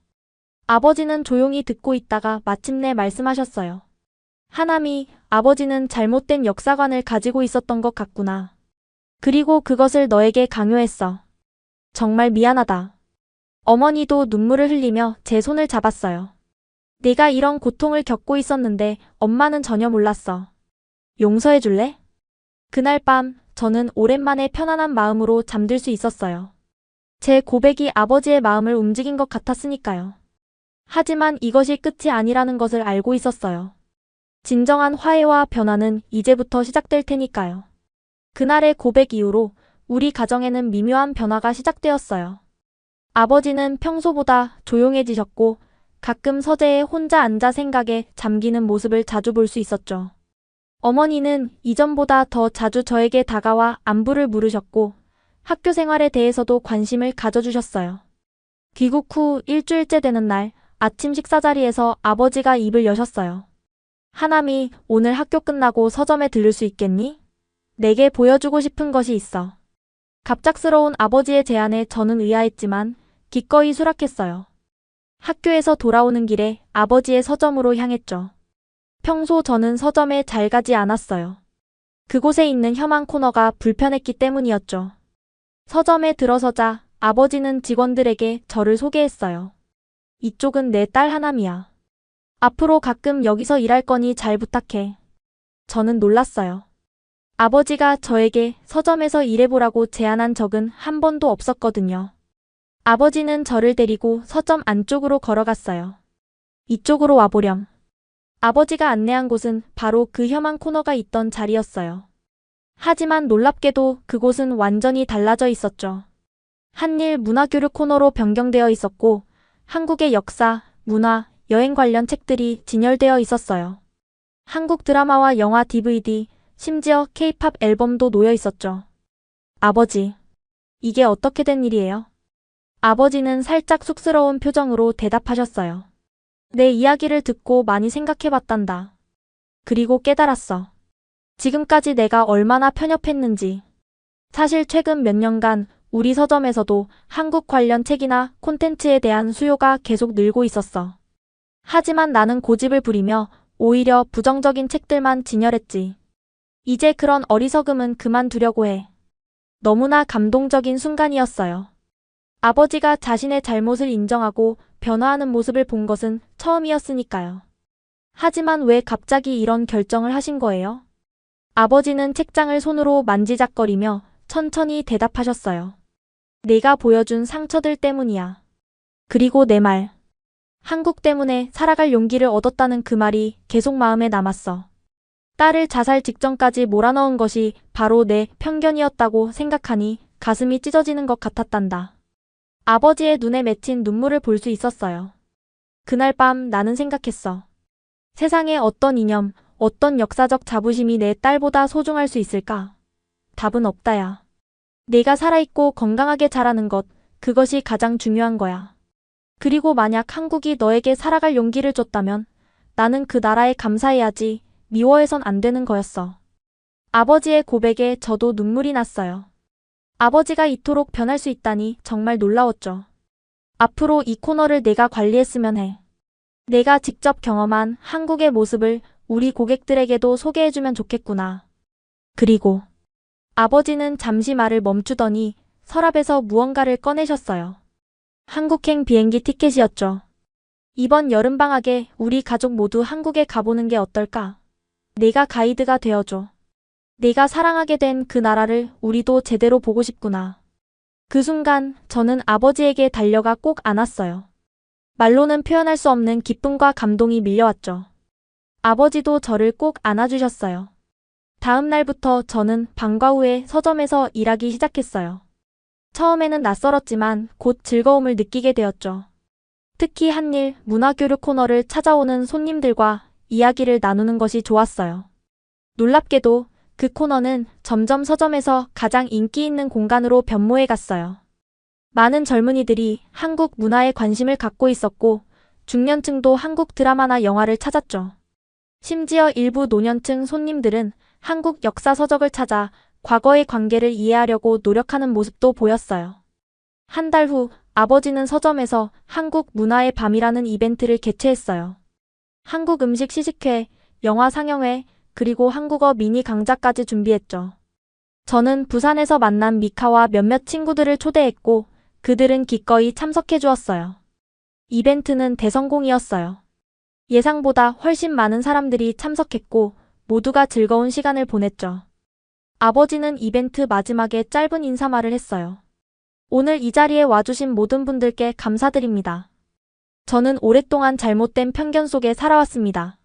아버지는 조용히 듣고 있다가 마침내 말씀하셨어요. 하나미, 아버지는 잘못된 역사관을 가지고 있었던 것 같구나. 그리고 그것을 너에게 강요했어. 정말 미안하다. 어머니도 눈물을 흘리며 제 손을 잡았어요. 내가 이런 고통을 겪고 있었는데 엄마는 전혀 몰랐어. 용서해 줄래? 그날 밤 저는 오랜만에 편안한 마음으로 잠들 수 있었어요. 제 고백이 아버지의 마음을 움직인 것 같았으니까요. 하지만 이것이 끝이 아니라는 것을 알고 있었어요. 진정한 화해와 변화는 이제부터 시작될 테니까요. 그날의 고백 이후로 우리 가정에는 미묘한 변화가 시작되었어요. 아버지는 평소보다 조용해지셨고 가끔 서재에 혼자 앉아 생각에 잠기는 모습을 자주 볼 수 있었죠. 어머니는 이전보다 더 자주 저에게 다가와 안부를 물으셨고 학교 생활에 대해서도 관심을 가져주셨어요. 귀국 후 일주일째 되는 날 아침 식사 자리에서 아버지가 입을 여셨어요. 하나미, 오늘 학교 끝나고 서점에 들를 수 있겠니? 내게 보여주고 싶은 것이 있어. 갑작스러운 아버지의 제안에 저는 의아했지만 기꺼이 수락했어요. 학교에서 돌아오는 길에 아버지의 서점으로 향했죠. 평소 저는 서점에 잘 가지 않았어요. 그곳에 있는 험한 코너가 불편했기 때문이었죠. 서점에 들어서자 아버지는 직원들에게 저를 소개했어요. 이쪽은 내 딸 하남이야. 앞으로 가끔 여기서 일할 거니 잘 부탁해. 저는 놀랐어요. 아버지가 저에게 서점에서 일해보라고 제안한 적은 한 번도 없었거든요. 아버지는 저를 데리고 서점 안쪽으로 걸어갔어요. 이쪽으로 와보렴. 아버지가 안내한 곳은 바로 그 험한 코너가 있던 자리였어요. 하지만 놀랍게도 그곳은 완전히 달라져 있었죠. 한일 문화교류 코너로 변경되어 있었고 한국의 역사, 문화, 여행 관련 책들이 진열되어 있었어요. 한국 드라마와 영화 DVD, 심지어 K-팝 앨범도 놓여 있었죠. 아버지, 이게 어떻게 된 일이에요? 아버지는 살짝 쑥스러운 표정으로 대답하셨어요. 내 이야기를 듣고 많이 생각해봤단다. 그리고 깨달았어. 지금까지 내가 얼마나 편협했는지. 사실 최근 몇 년간 우리 서점에서도 한국 관련 책이나 콘텐츠에 대한 수요가 계속 늘고 있었어. 하지만 나는 고집을 부리며 오히려 부정적인 책들만 진열했지. 이제 그런 어리석음은 그만두려고 해. 너무나 감동적인 순간이었어요. 아버지가 자신의 잘못을 인정하고 변화하는 모습을 본 것은 처음이었으니까요. 하지만 왜 갑자기 이런 결정을 하신 거예요? 아버지는 책장을 손으로 만지작거리며 천천히 대답하셨어요. 내가 보여준 상처들 때문이야. 그리고 내 말. 한국 때문에 살아갈 용기를 얻었다는 그 말이 계속 마음에 남았어. 딸을 자살 직전까지 몰아넣은 것이 바로 내 편견이었다고 생각하니 가슴이 찢어지는 것 같았단다. 아버지의 눈에 맺힌 눈물을 볼 수 있었어요. 그날 밤 나는 생각했어. 세상에 어떤 이념, 어떤 역사적 자부심이 내 딸보다 소중할 수 있을까? 답은 없다야. 내가 살아있고 건강하게 자라는 것, 그것이 가장 중요한 거야. 그리고 만약 한국이 너에게 살아갈 용기를 줬다면 나는 그 나라에 감사해야지 미워해선 안 되는 거였어. 아버지의 고백에 저도 눈물이 났어요. 아버지가 이토록 변할 수 있다니 정말 놀라웠죠. 앞으로 이 코너를 내가 관리했으면 해. 내가 직접 경험한 한국의 모습을 우리 고객들에게도 소개해주면 좋겠구나. 그리고 아버지는 잠시 말을 멈추더니 서랍에서 무언가를 꺼내셨어요. 한국행 비행기 티켓이었죠. 이번 여름방학에 우리 가족 모두 한국에 가보는 게 어떨까? 내가 가이드가 되어줘. 내가 사랑하게 된 그 나라를 우리도 제대로 보고 싶구나. 그 순간 저는 아버지에게 달려가 꼭 안았어요. 말로는 표현할 수 없는 기쁨과 감동이 밀려왔죠. 아버지도 저를 꼭 안아주셨어요. 다음 날부터 저는 방과 후에 서점에서 일하기 시작했어요. 처음에는 낯설었지만 곧 즐거움을 느끼게 되었죠. 특히 한일 문화교류 코너를 찾아오는 손님들과 이야기를 나누는 것이 좋았어요. 놀랍게도 그 코너는 점점 서점에서 가장 인기 있는 공간으로 변모해 갔어요. 많은 젊은이들이 한국 문화에 관심을 갖고 있었고 중년층도 한국 드라마나 영화를 찾았죠. 심지어 일부 노년층 손님들은 한국 역사 서적을 찾아 과거의 관계를 이해하려고 노력하는 모습도 보였어요. 한 달 후 아버지는 서점에서 한국 문화의 밤이라는 이벤트를 개최했어요. 한국 음식 시식회, 영화 상영회, 그리고 한국어 미니 강좌까지 준비했죠. 저는 부산에서 만난 미카와 몇몇 친구들을 초대했고 그들은 기꺼이 참석해 주었어요. 이벤트는 대성공이었어요. 예상보다 훨씬 많은 사람들이 참석했고 모두가 즐거운 시간을 보냈죠. 아버지는 이벤트 마지막에 짧은 인사말을 했어요. 오늘 이 자리에 와주신 모든 분들께 감사드립니다. 저는 오랫동안 잘못된 편견 속에 살아왔습니다.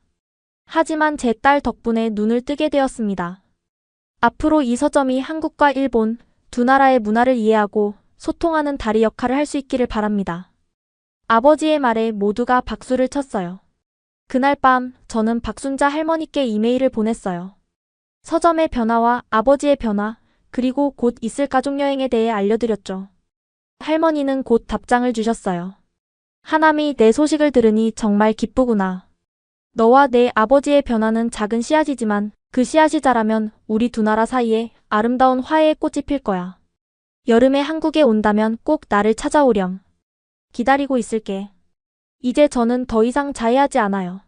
하지만 제 딸 덕분에 눈을 뜨게 되었습니다. 앞으로 이 서점이 한국과 일본 두 나라의 문화를 이해하고 소통하는 다리 역할을 할 수 있기를 바랍니다. 아버지의 말에 모두가 박수를 쳤어요. 그날 밤 저는 박순자 할머니께 이메일을 보냈어요. 서점의 변화와 아버지의 변화, 그리고 곧 있을 가족여행에 대해 알려드렸죠. 할머니는 곧 답장을 주셨어요. 하남이 내 소식을 들으니 정말 기쁘구나. 너와 내 아버지의 변화는 작은 씨앗이지만 그 씨앗이 자라면 우리 두 나라 사이에 아름다운 화해의 꽃이 필 거야. 여름에 한국에 온다면 꼭 나를 찾아오렴. 기다리고 있을게. 이제 저는 더 이상 자해하지 않아요.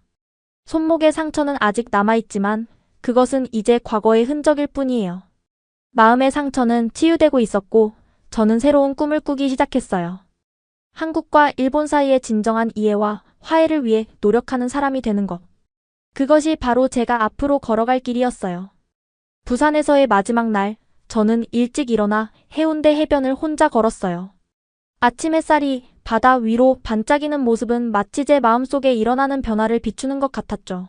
손목의 상처는 아직 남아있지만 그것은 이제 과거의 흔적일 뿐이에요. 마음의 상처는 치유되고 있었고 저는 새로운 꿈을 꾸기 시작했어요. 한국과 일본 사이의 진정한 이해와 화해를 위해 노력하는 사람이 되는 것. 그것이 바로 제가 앞으로 걸어갈 길이었어요. 부산에서의 마지막 날, 저는 일찍 일어나 해운대 해변을 혼자 걸었어요. 아침 햇살이 바다 위로 반짝이는 모습은 마치 제 마음속에 일어나는 변화를 비추는 것 같았죠.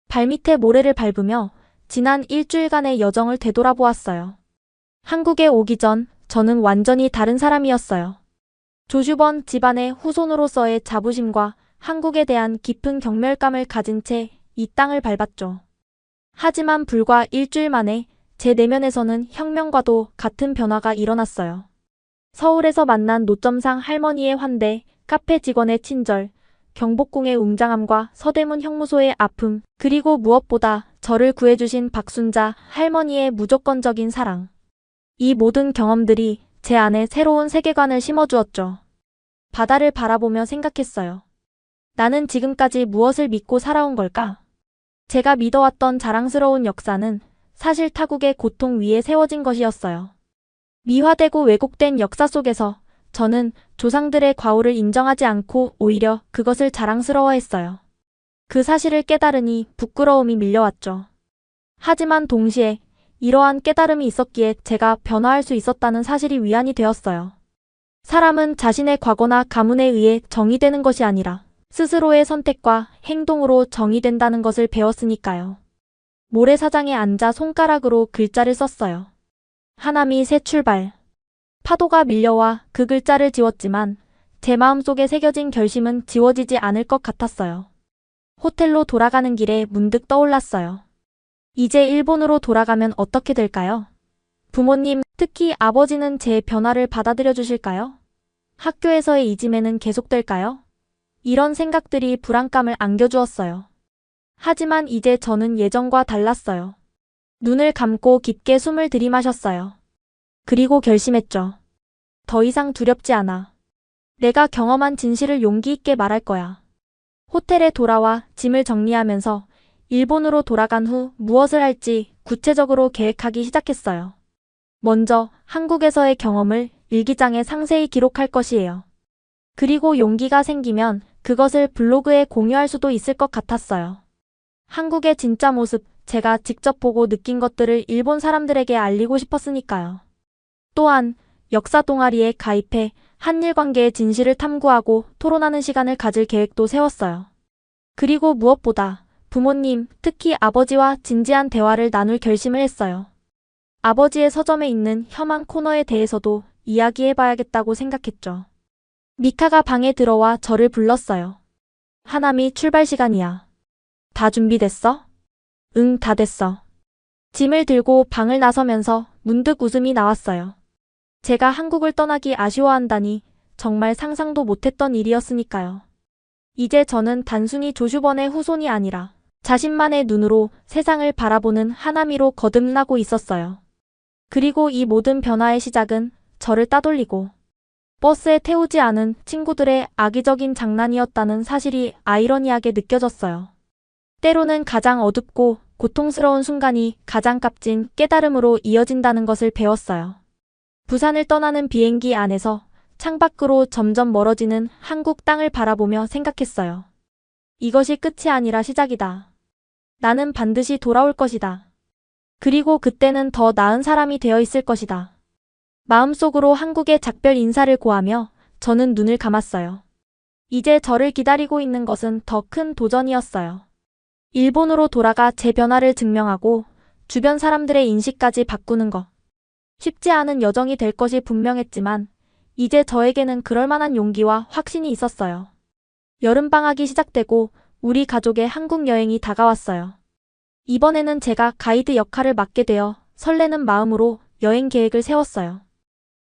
발밑에 모래를 밟으며 지난 일주일간의 여정을 되돌아보았어요. 한국에 오기 전 저는 완전히 다른 사람이었어요. 조슈번 집안의 후손으로서의 자부심과 한국에 대한 깊은 경멸감을 가진 채 이 땅을 밟았죠. 하지만 불과 일주일 만에 제 내면에서는 혁명과도 같은 변화가 일어났어요. 서울에서 만난 노점상 할머니의 환대, 카페 직원의 친절, 경복궁의 웅장함과 서대문 형무소의 아픔, 그리고 무엇보다 저를 구해주신 박순자 할머니의 무조건적인 사랑. 이 모든 경험들이 제 안에 새로운 세계관을 심어주었죠. 바다를 바라보며 생각했어요. 나는 지금까지 무엇을 믿고 살아온 걸까? 제가 믿어왔던 자랑스러운 역사는 사실 타국의 고통 위에 세워진 것이었어요. 미화되고 왜곡된 역사 속에서 저는 조상들의 과오를 인정하지 않고 오히려 그것을 자랑스러워했어요. 그 사실을 깨달으니 부끄러움이 밀려왔죠. 하지만 동시에 이러한 깨달음이 있었기에 제가 변화할 수 있었다는 사실이 위안이 되었어요. 사람은 자신의 과거나 가문에 의해 정의되는 것이 아니라 스스로의 선택과 행동으로 정의된다는 것을 배웠으니까요. 모래사장에 앉아 손가락으로 글자를 썼어요. 하나미 새 출발. 파도가 밀려와 그 글자를 지웠지만 제 마음속에 새겨진 결심은 지워지지 않을 것 같았어요. 호텔로 돌아가는 길에 문득 떠올랐어요. 이제 일본으로 돌아가면 어떻게 될까요? 부모님, 특히 아버지는 제 변화를 받아들여 주실까요? 학교에서의 이지매는 계속될까요? 이런 생각들이 불안감을 안겨주었어요. 하지만 이제 저는 예전과 달랐어요. 눈을 감고 깊게 숨을 들이마셨어요. 그리고 결심했죠. 더 이상 두렵지 않아. 내가 경험한 진실을 용기 있게 말할 거야. 호텔에 돌아와 짐을 정리하면서 일본으로 돌아간 후 무엇을 할지 구체적으로 계획하기 시작했어요. 먼저 한국에서의 경험을 일기장에 상세히 기록할 것이에요. 그리고 용기가 생기면 그것을 블로그에 공유할 수도 있을 것 같았어요. 한국의 진짜 모습, 제가 직접 보고 느낀 것들을 일본 사람들에게 알리고 싶었으니까요. 또한 역사 동아리에 가입해 한일 관계의 진실을 탐구하고 토론하는 시간을 가질 계획도 세웠어요. 그리고 무엇보다 부모님, 특히 아버지와 진지한 대화를 나눌 결심을 했어요. 아버지의 서점에 있는 혐한 코너에 대해서도 이야기해봐야겠다고 생각했죠. 미카가 방에 들어와 저를 불렀어요. 하나미, 출발 시간이야. 다 준비됐어? 응, 다 됐어. 짐을 들고 방을 나서면서 문득 웃음이 나왔어요. 제가 한국을 떠나기 아쉬워한다니 정말 상상도 못했던 일이었으니까요. 이제 저는 단순히 조슈번의 후손이 아니라 자신만의 눈으로 세상을 바라보는 하나미로 거듭나고 있었어요. 그리고 이 모든 변화의 시작은 저를 따돌리고 버스에 태우지 않은 친구들의 악의적인 장난이었다는 사실이 아이러니하게 느껴졌어요. 때로는 가장 어둡고 고통스러운 순간이 가장 값진 깨달음으로 이어진다는 것을 배웠어요. 부산을 떠나는 비행기 안에서 창밖으로 점점 멀어지는 한국 땅을 바라보며 생각했어요. 이것이 끝이 아니라 시작이다. 나는 반드시 돌아올 것이다. 그리고 그때는 더 나은 사람이 되어 있을 것이다. 마음속으로 한국에 작별 인사를 고하며 저는 눈을 감았어요. 이제 저를 기다리고 있는 것은 더 큰 도전이었어요. 일본으로 돌아가 제 변화를 증명하고 주변 사람들의 인식까지 바꾸는 것. 쉽지 않은 여정이 될 것이 분명했지만 이제 저에게는 그럴 만한 용기와 확신이 있었어요. 여름방학이 시작되고 우리 가족의 한국 여행이 다가왔어요. 이번에는 제가 가이드 역할을 맡게 되어 설레는 마음으로 여행 계획을 세웠어요.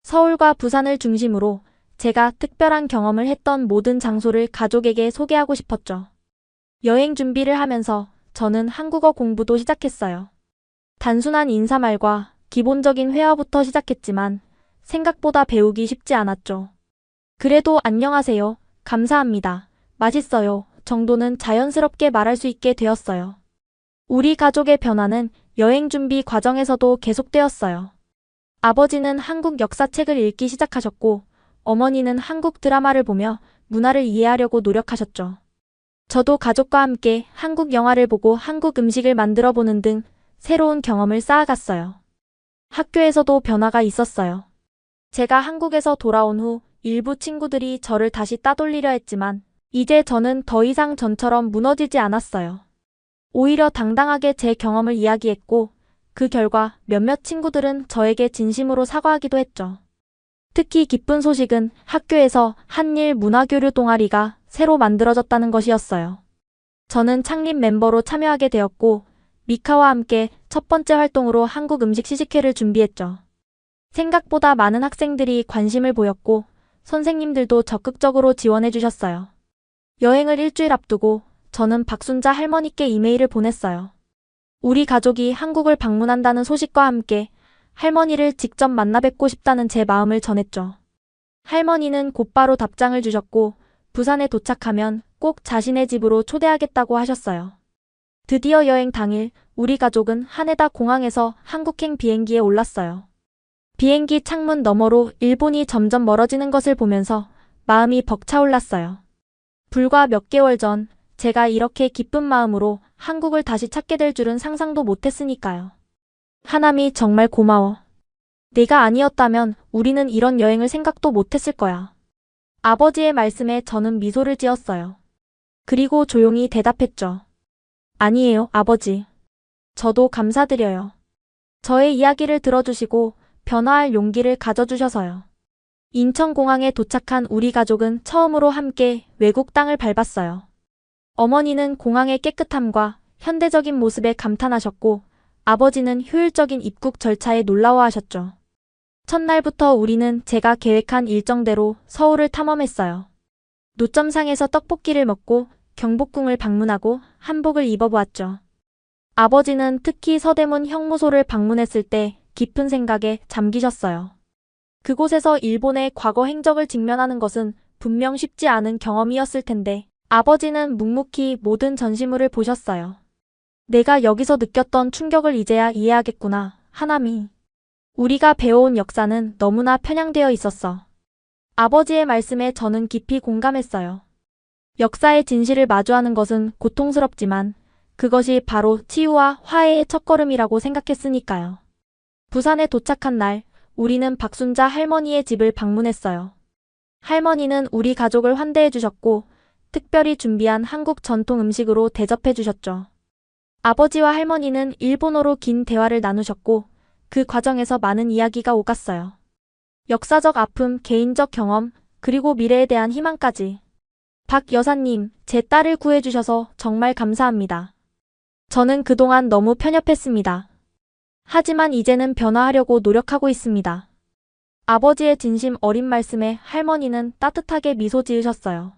서울과 부산을 중심으로 제가 특별한 경험을 했던 모든 장소를 가족에게 소개하고 싶었죠. 여행 준비를 하면서 저는 한국어 공부도 시작했어요. 단순한 인사말과 기본적인 회화부터 시작했지만 생각보다 배우기 쉽지 않았죠. 그래도 안녕하세요, 감사합니다, 맛있어요 정도는 자연스럽게 말할 수 있게 되었어요. 우리 가족의 변화는 여행 준비 과정에서도 계속되었어요. 아버지는 한국 역사책을 읽기 시작하셨고, 어머니는 한국 드라마를 보며 문화를 이해하려고 노력하셨죠. 저도 가족과 함께 한국 영화를 보고 한국 음식을 만들어 보는 등 새로운 경험을 쌓아갔어요. 학교에서도 변화가 있었어요. 제가 한국에서 돌아온 후 일부 친구들이 저를 다시 따돌리려 했지만 이제 저는 더 이상 전처럼 무너지지 않았어요. 오히려 당당하게 제 경험을 이야기했고 그 결과 몇몇 친구들은 저에게 진심으로 사과하기도 했죠. 특히 기쁜 소식은 학교에서 한일 문화교류 동아리가 새로 만들어졌다는 것이었어요. 저는 창립 멤버로 참여하게 되었고 미카와 함께 첫 번째 활동으로 한국 음식 시식회를 준비했죠. 생각보다 많은 학생들이 관심을 보였고 선생님들도 적극적으로 지원해 주셨어요. 여행을 일주일 앞두고 저는 박순자 할머니께 이메일을 보냈어요. 우리 가족이 한국을 방문한다는 소식과 함께 할머니를 직접 만나 뵙고 싶다는 제 마음을 전했죠. 할머니는 곧바로 답장을 주셨고 부산에 도착하면 꼭 자신의 집으로 초대하겠다고 하셨어요. 드디어 여행 당일 우리 가족은 하네다 공항에서 한국행 비행기에 올랐어요. 비행기 창문 너머로 일본이 점점 멀어지는 것을 보면서 마음이 벅차올랐어요. 불과 몇 개월 전 제가 이렇게 기쁜 마음으로 한국을 다시 찾게 될 줄은 상상도 못했으니까요. 하남이 정말 고마워. 내가 아니었다면 우리는 이런 여행을 생각도 못했을 거야. 아버지의 말씀에 저는 미소를 지었어요. 그리고 조용히 대답했죠. 아니에요, 아버지. 저도 감사드려요. 저의 이야기를 들어주시고 변화할 용기를 가져주셔서요. 인천공항에 도착한 우리 가족은 처음으로 함께 외국 땅을 밟았어요. 어머니는 공항의 깨끗함과 현대적인 모습에 감탄하셨고 아버지는 효율적인 입국 절차에 놀라워하셨죠. 첫날부터 우리는 제가 계획한 일정대로 서울을 탐험했어요. 노점상에서 떡볶이를 먹고 경복궁을 방문하고 한복을 입어보았죠. 아버지는 특히 서대문 형무소를 방문했을 때 깊은 생각에 잠기셨어요. 그곳에서 일본의 과거 행적을 직면하는 것은 분명 쉽지 않은 경험이었을 텐데 아버지는 묵묵히 모든 전시물을 보셨어요. 내가 여기서 느꼈던 충격을 이제야 이해하겠구나, 하나미. 우리가 배워온 역사는 너무나 편향되어 있었어. 아버지의 말씀에 저는 깊이 공감했어요. 역사의 진실을 마주하는 것은 고통스럽지만 그것이 바로 치유와 화해의 첫걸음이라고 생각했으니까요. 부산에 도착한 날, 우리는 박순자 할머니의 집을 방문했어요. 할머니는 우리 가족을 환대해 주셨고 특별히 준비한 한국 전통 음식으로 대접해 주셨죠. 아버지와 할머니는 일본어로 긴 대화를 나누셨고 그 과정에서 많은 이야기가 오갔어요. 역사적 아픔, 개인적 경험, 그리고 미래에 대한 희망까지. 박 여사님, 제 딸을 구해주셔서 정말 감사합니다. 저는 그동안 너무 편협했습니다. 하지만 이제는 변화하려고 노력하고 있습니다. 아버지의 진심 어린 말씀에 할머니는 따뜻하게 미소 지으셨어요.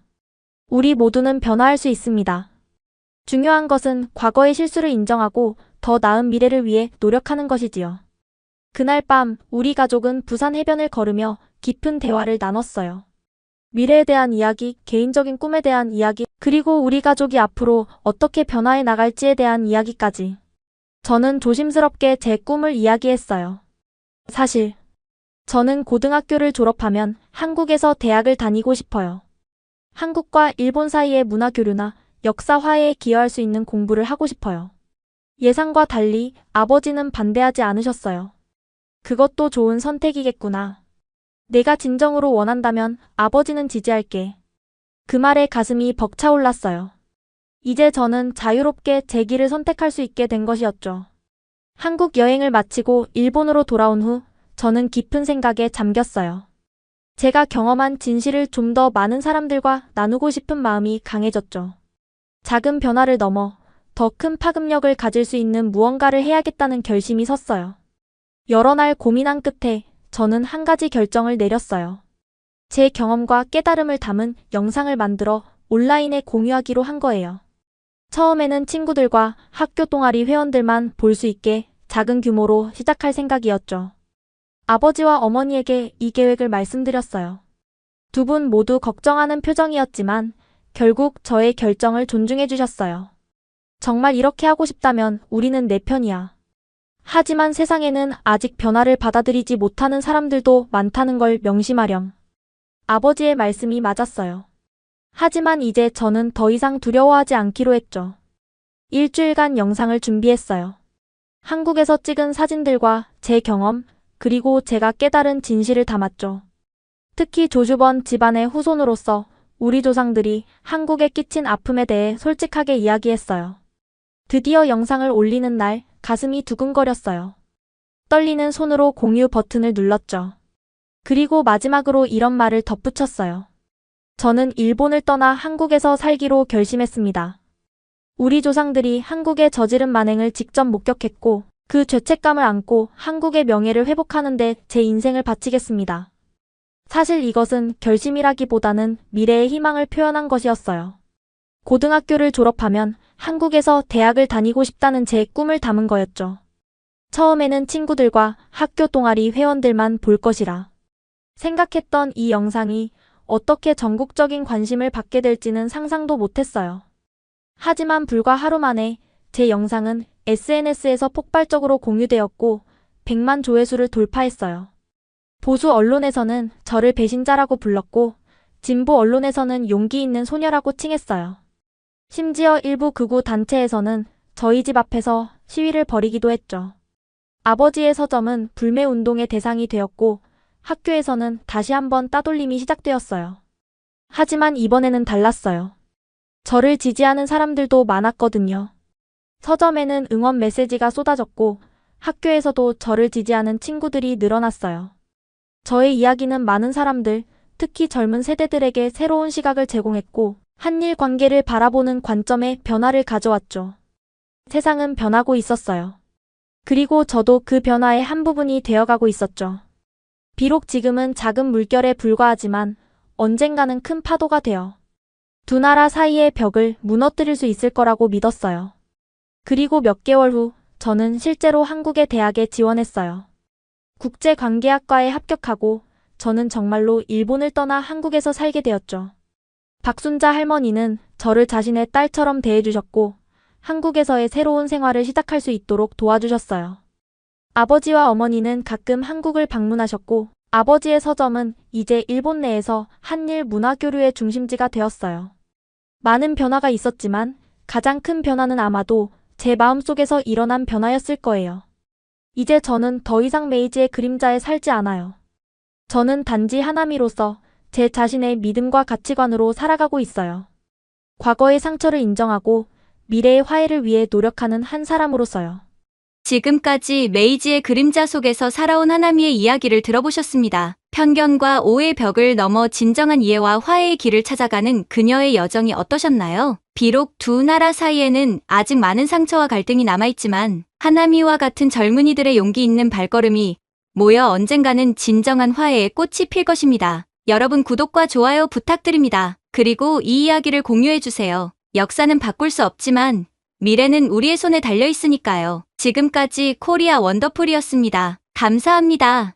우리 모두는 변화할 수 있습니다. 중요한 것은 과거의 실수를 인정하고 더 나은 미래를 위해 노력하는 것이지요. 그날 밤 우리 가족은 부산 해변을 걸으며 깊은 대화를 나눴어요. 미래에 대한 이야기, 개인적인 꿈에 대한 이야기, 그리고 우리 가족이 앞으로 어떻게 변화해 나갈지에 대한 이야기까지. 저는 조심스럽게 제 꿈을 이야기했어요. 사실 저는 고등학교를 졸업하면 한국에서 대학을 다니고 싶어요. 한국과 일본 사이의 문화 교류나 역사 화해에 기여할 수 있는 공부를 하고 싶어요. 예상과 달리 아버지는 반대하지 않으셨어요. 그것도 좋은 선택이겠구나. 내가 진정으로 원한다면 아버지는 지지할게. 그 말에 가슴이 벅차올랐어요. 이제 저는 자유롭게 제 길을 선택할 수 있게 된 것이었죠. 한국 여행을 마치고 일본으로 돌아온 후 저는 깊은 생각에 잠겼어요. 제가 경험한 진실을 좀 더 많은 사람들과 나누고 싶은 마음이 강해졌죠. 작은 변화를 넘어 더 큰 파급력을 가질 수 있는 무언가를 해야겠다는 결심이 섰어요. 여러 날 고민한 끝에 저는 한 가지 결정을 내렸어요. 제 경험과 깨달음을 담은 영상을 만들어 온라인에 공유하기로 한 거예요. 처음에는 친구들과 학교 동아리 회원들만 볼 수 있게 작은 규모로 시작할 생각이었죠. 아버지와 어머니에게 이 계획을 말씀드렸어요. 두 분 모두 걱정하는 표정이었지만 결국 저의 결정을 존중해 주셨어요. 정말 이렇게 하고 싶다면 우리는 내 편이야. 하지만 세상에는 아직 변화를 받아들이지 못하는 사람들도 많다는 걸 명심하렴. 아버지의 말씀이 맞았어요. 하지만 이제 저는 더 이상 두려워하지 않기로 했죠. 일주일간 영상을 준비했어요. 한국에서 찍은 사진들과 제 경험, 그리고 제가 깨달은 진실을 담았죠. 특히 조주번 집안의 후손으로서 우리 조상들이 한국에 끼친 아픔에 대해 솔직하게 이야기했어요. 드디어 영상을 올리는 날 가슴이 두근거렸어요. 떨리는 손으로 공유 버튼을 눌렀죠. 그리고 마지막으로 이런 말을 덧붙였어요. 저는 일본을 떠나 한국에서 살기로 결심했습니다. 우리 조상들이 한국에 저지른 만행을 직접 목격했고 그 죄책감을 안고 한국의 명예를 회복하는 데 제 인생을 바치겠습니다. 사실 이것은 결심이라기보다는 미래의 희망을 표현한 것이었어요. 고등학교를 졸업하면 한국에서 대학을 다니고 싶다는 제 꿈을 담은 거였죠. 처음에는 친구들과 학교 동아리 회원들만 볼 것이라 생각했던 이 영상이 어떻게 전국적인 관심을 받게 될지는 상상도 못했어요. 하지만 불과 하루 만에 제 영상은 SNS에서 폭발적으로 공유되었고 100만 조회수를 돌파했어요. 보수 언론에서는 저를 배신자라고 불렀고 진보 언론에서는 용기 있는 소녀라고 칭했어요. 심지어 일부 극우 단체에서는 저희 집 앞에서 시위를 벌이기도 했죠. 아버지의 서점은 불매운동의 대상이 되었고 학교에서는 다시 한번 따돌림이 시작되었어요. 하지만 이번에는 달랐어요. 저를 지지하는 사람들도 많았거든요. 서점에는 응원 메시지가 쏟아졌고 학교에서도 저를 지지하는 친구들이 늘어났어요. 저의 이야기는 많은 사람들, 특히 젊은 세대들에게 새로운 시각을 제공했고 한일 관계를 바라보는 관점에 변화를 가져왔죠. 세상은 변하고 있었어요. 그리고 저도 그 변화의 한 부분이 되어가고 있었죠. 비록 지금은 작은 물결에 불과하지만 언젠가는 큰 파도가 되어 두 나라 사이의 벽을 무너뜨릴 수 있을 거라고 믿었어요. 그리고 몇 개월 후 저는 실제로 한국의 대학에 지원했어요. 국제관계학과에 합격하고 저는 정말로 일본을 떠나 한국에서 살게 되었죠. 박순자 할머니는 저를 자신의 딸처럼 대해주셨고 한국에서의 새로운 생활을 시작할 수 있도록 도와주셨어요. 아버지와 어머니는 가끔 한국을 방문하셨고 아버지의 서점은 이제 일본 내에서 한일 문화 교류의 중심지가 되었어요. 많은 변화가 있었지만 가장 큰 변화는 아마도 제 마음속에서 일어난 변화였을 거예요. 이제 저는 더 이상 메이지의 그림자에 살지 않아요. 저는 단지 하나미로서 제 자신의 믿음과 가치관으로 살아가고 있어요. 과거의 상처를 인정하고 미래의 화해를 위해 노력하는 한 사람으로서요. 지금까지 메이지의 그림자 속에서 살아온 하나미의 이야기를 들어보셨습니다. 편견과 오해의 벽을 넘어 진정한 이해와 화해의 길을 찾아가는 그녀의 여정이 어떠셨나요? 비록 두 나라 사이에는 아직 많은 상처와 갈등이 남아있지만 하나미와 같은 젊은이들의 용기 있는 발걸음이 모여 언젠가는 진정한 화해의 꽃이 필 것입니다. 여러분 구독과 좋아요 부탁드립니다. 그리고 이 이야기를 공유해주세요. 역사는 바꿀 수 없지만 미래는 우리의 손에 달려있으니까요. 지금까지 코리아 원더풀이었습니다. 감사합니다.